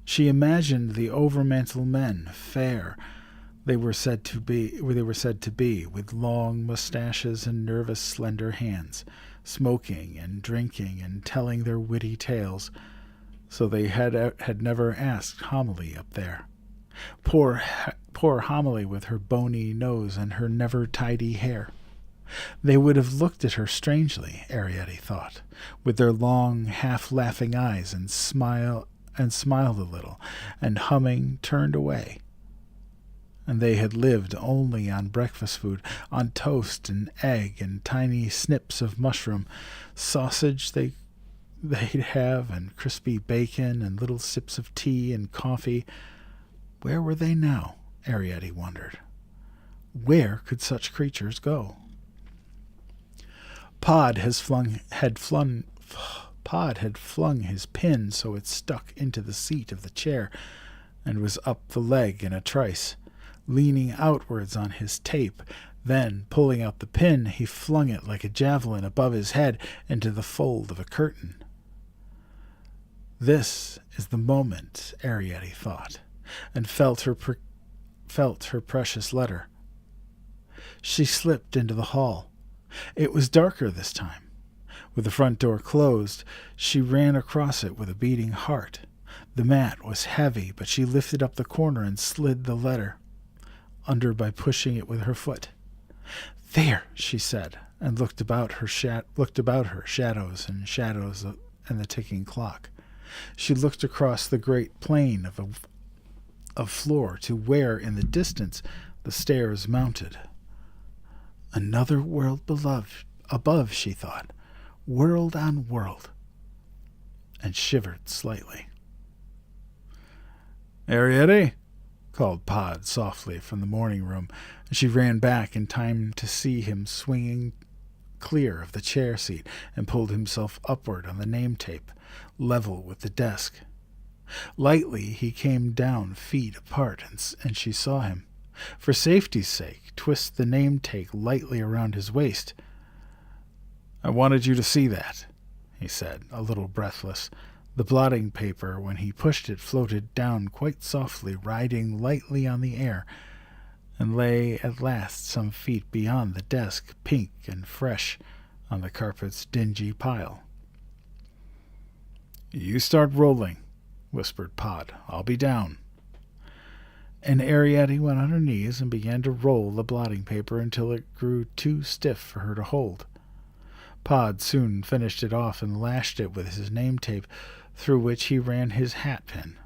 She imagined the overmantel men, fair, they were said to be, with long mustaches and nervous, slender hands, smoking and drinking and telling their witty tales. So they had never asked Homily up there. Poor Homily with her bony nose and her never tidy hair. They would have looked at her strangely, Arrietty thought, with their long, half-laughing eyes, and smiled a little, and humming turned away. And they had lived only on breakfast food, on toast and egg and tiny snips of mushroom, sausage they'd have, and crispy bacon, and little sips of tea and coffee. Where were they now? Arrietty wondered. Where could such creatures go? Pod had flung his pin so it stuck into the seat of the chair, and was up the leg in a trice, leaning outwards on his tape. Then, pulling out the pin, he flung it like a javelin above his head into the fold of a curtain. This is the moment, Arrietty thought, and felt her precious letter. She slipped into the hall. It was darker this time. With the front door closed, she ran across it with a beating heart. The mat was heavy, but she lifted up the corner and slid the letter under by pushing it with her foot. There, she said, and looked about her, shadows and the ticking clock. She looked across the great plain of floor to where, in the distance, the stairs mounted. Another world above, she thought, world on world, and shivered slightly. Arrietty, called Pod softly from the morning room, and she ran back in time to see him swinging clear of the chair seat and pulled himself upward on the name tape, level with the desk. Lightly he came down feet apart, and she saw him, for safety's sake, twist the name tape lightly around his waist. I wanted you to see that, he said, a little breathless. The blotting paper, when he pushed it, floated down quite softly, riding lightly on the air, and lay at last some feet beyond the desk, pink and fresh, on the carpet's dingy pile. You start rolling, whispered Pod. I'll be down. And Arrietty went on her knees and began to roll the blotting paper until it grew too stiff for her to hold. Pod soon finished it off and lashed it with his name tape, through which he ran his hat pin.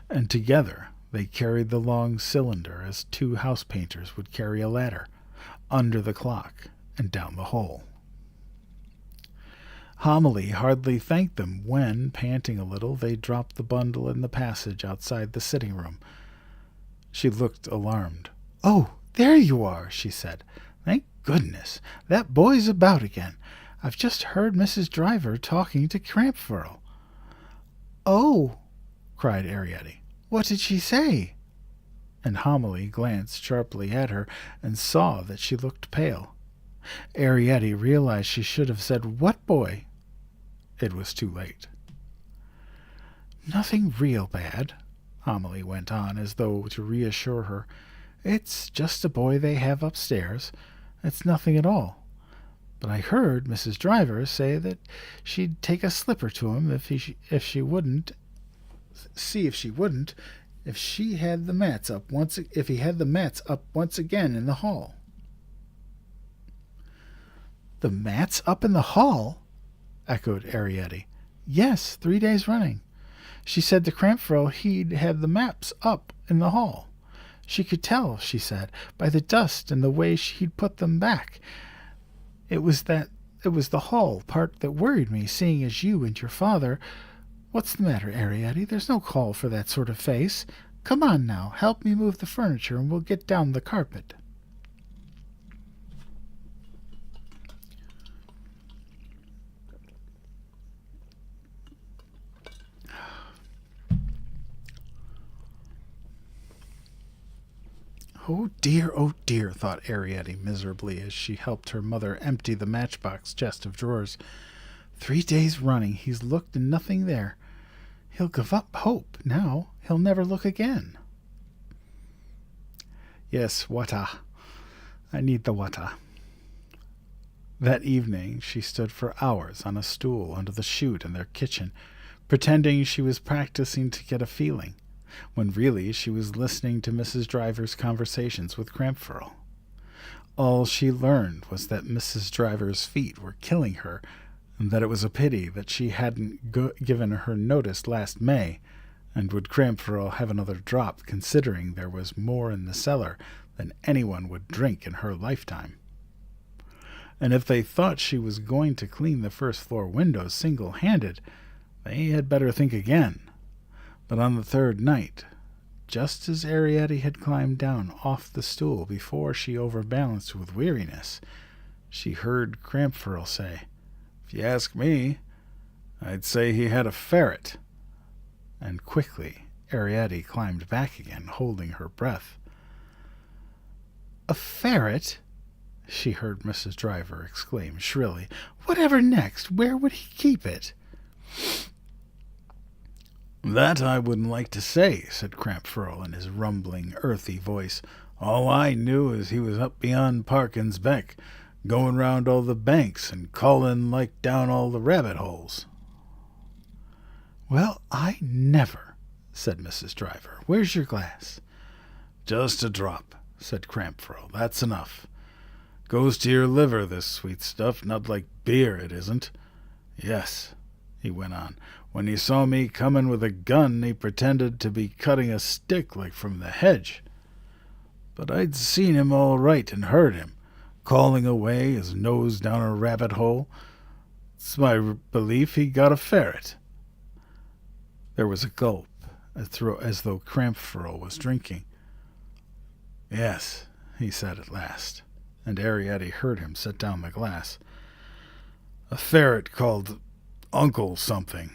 And together they carried the long cylinder as two house painters would carry a ladder, under the clock and down the hole. Homily hardly thanked them when, panting a little, they dropped the bundle in the passage outside the sitting room. She looked alarmed. Oh, there you are, she said. Thank goodness. That boy's about again. I've just heard Mrs. Driver talking to Crampfurl. Oh, cried Arrietty. What did she say? And Homily glanced sharply at her and saw that she looked pale. Arrietty realized she should have said, What boy? It was too late. Nothing real bad, Homily went on, as though to reassure her. It's just a boy they have upstairs. It's nothing at all. But I heard Mrs. Driver say that she'd take a slipper to him if she wouldn't if he had the mats up once again in the hall. The mat's up in the hall? Echoed Arietti. Yes, 3 days running. She said to Crampfurl he'd had the maps up in the hall. She could tell, she said, by the dust and the way he'd put them back. It was the hall part that worried me, seeing as you and your father. What's the matter, Arietti? There's no call for that sort of face. Come on now, help me move the furniture and we'll get down the carpet. Oh dear, thought Arietti miserably as she helped her mother empty the matchbox chest of drawers. 3 days running he's looked and nothing there. He'll give up hope now. He'll never look again. Yes, water. I need the water. That evening she stood for hours on a stool under the chute in their kitchen, pretending she was practicing to get a feeling, when really she was listening to Mrs. Driver's conversations with Crampfurl. All she learned was that Mrs. Driver's feet were killing her, and that it was a pity that she hadn't given her notice last May, and would Crampfurl have another drop, considering there was more in the cellar than anyone would drink in her lifetime. And if they thought she was going to clean the first-floor windows single-handed, they had better think again. But on the third night, just as Arietti had climbed down off the stool before she overbalanced with weariness, she heard Crampfurl say, "If you ask me, I'd say he had a ferret." And quickly Arietti climbed back again, holding her breath. "A ferret?" she heard Mrs. Driver exclaim shrilly. "Whatever next? Where would he keep it?" "That I wouldn't like to say," said Crampfurl in his rumbling, earthy voice. "All I knew is he was up beyond Parkin's Beck, going round all the banks and calling like down all the rabbit holes." "Well, I never," said Mrs. Driver. "Where's your glass?" "Just a drop," said Crampfurl. "That's enough. Goes to your liver, this sweet stuff, not like beer, it isn't. Yes," he went on, "when he saw me coming with a gun, he pretended to be cutting a stick like from the hedge. But I'd seen him all right and heard him, calling away, his nose down a rabbit hole. It's my belief he got a ferret." There was a gulp, as though Crampfurl was drinking. "Yes," he said at last, and Arietti heard him set down the glass. "A ferret called Uncle something."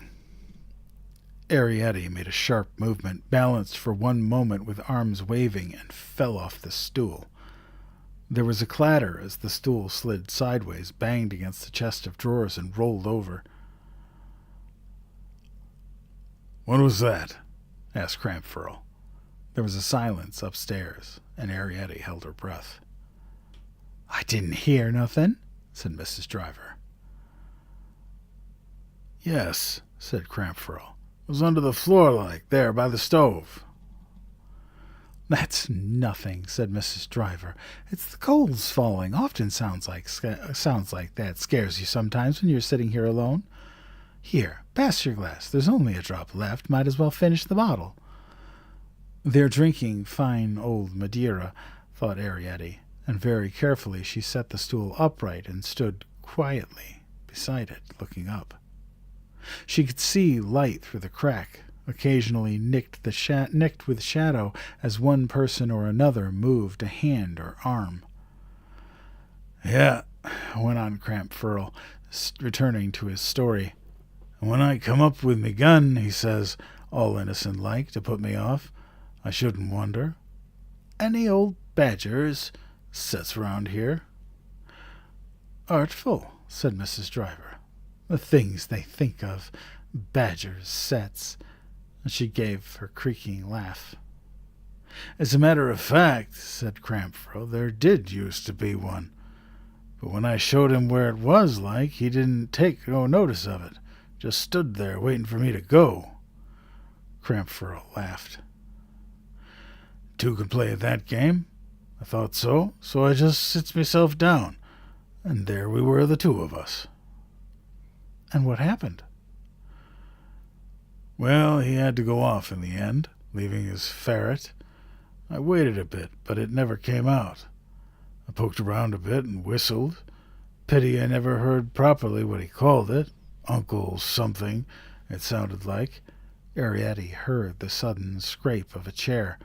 Arietti made a sharp movement, balanced for one moment with arms waving, and fell off the stool. There was a clatter as the stool slid sideways, banged against the chest of drawers, and rolled over. "What was that?" asked Crampfurl. There was a silence upstairs, and Arietti held her breath. "I didn't hear nothing," said Mrs. Driver. "Yes," said Crampfurl. "It was under the floor like, there by the stove." "That's nothing," said Mrs. Driver. "It's the coals falling. Often sounds like that. Scares you sometimes when you're sitting here alone. Here, pass your glass. There's only a drop left. Might as well finish the bottle." "They're drinking fine old Madeira," thought Arietti, and very carefully she set the stool upright and stood quietly beside it, looking up. She could see light through the crack, occasionally nicked with shadow as one person or another moved a hand or arm. "Yeah," went on Crampfurl, returning to his story. "When I come up with me gun," he says, all innocent-like, to put me off, "I shouldn't wonder. Any old badgers sets round here." "Artful," said Mrs. Driver. "The things they think of. Badgers' sets." And she gave her creaking laugh. "As a matter of fact," said Crampfurl, "there did used to be one. But when I showed him where it was like, he didn't take no notice of it. Just stood there waiting for me to go." Crampfurl laughed. "Two could play at that game. I thought so I just sits myself down. And there we were, the two of us. And what happened? Well, he had to go off in the end, leaving his ferret. I waited a bit, but it never came out. I poked around a bit and whistled. Pity I never heard properly what he called it. Uncle something, it sounded like. Arrietty heard the sudden scrape of a chair.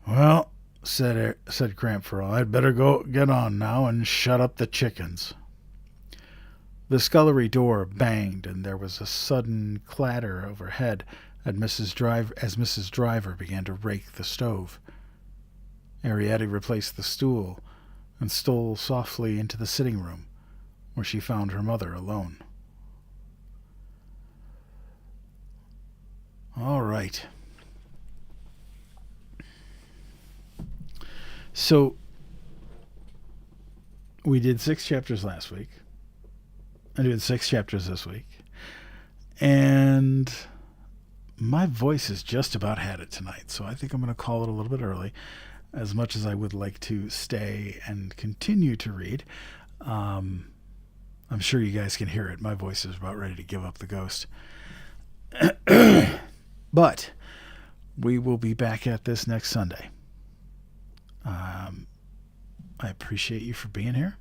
Well, said Crampfurl, I'd better go get on now and shut up the chickens. The scullery door banged, and there was a sudden clatter overhead as Mrs. Driver began to rake the stove. Arrietty replaced the stool and stole softly into the sitting room, where she found her mother alone. All right. So, we did 6 chapters last week. I did 6 chapters this week. And my voice has just about had it tonight, so I think I'm going to call it a little bit early. As much as I would like to stay and continue to read, I'm sure you guys can hear it. My voice is about ready to give up the ghost. But we will be back at this next Sunday. I appreciate you for being here.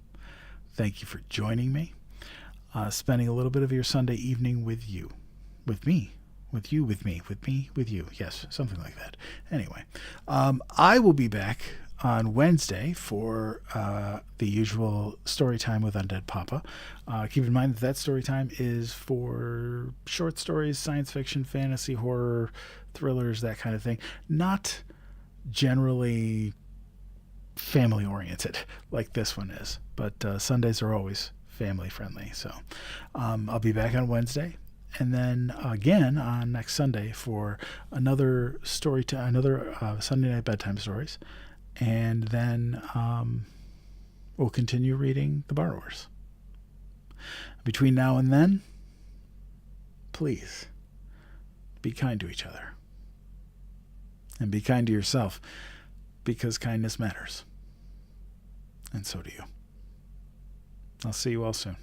Thank you for joining me. Spending a little bit of your Sunday evening with you. With me. With you, with me. With me, with you. Yes, something like that. Anyway, I will be back on Wednesday for the usual story time with Undead Papa. Keep in mind that story time is for short stories, science fiction, fantasy, horror, thrillers, that kind of thing. Not generally family oriented like this one is, but Sundays are always family friendly. So I'll be back on Wednesday, and then again on next Sunday for another story time, another Sunday night bedtime stories, and then we'll continue reading The Borrowers. Between now and then, please be kind to each other, and be kind to yourself, because kindness matters, and so do you. I'll see you all soon.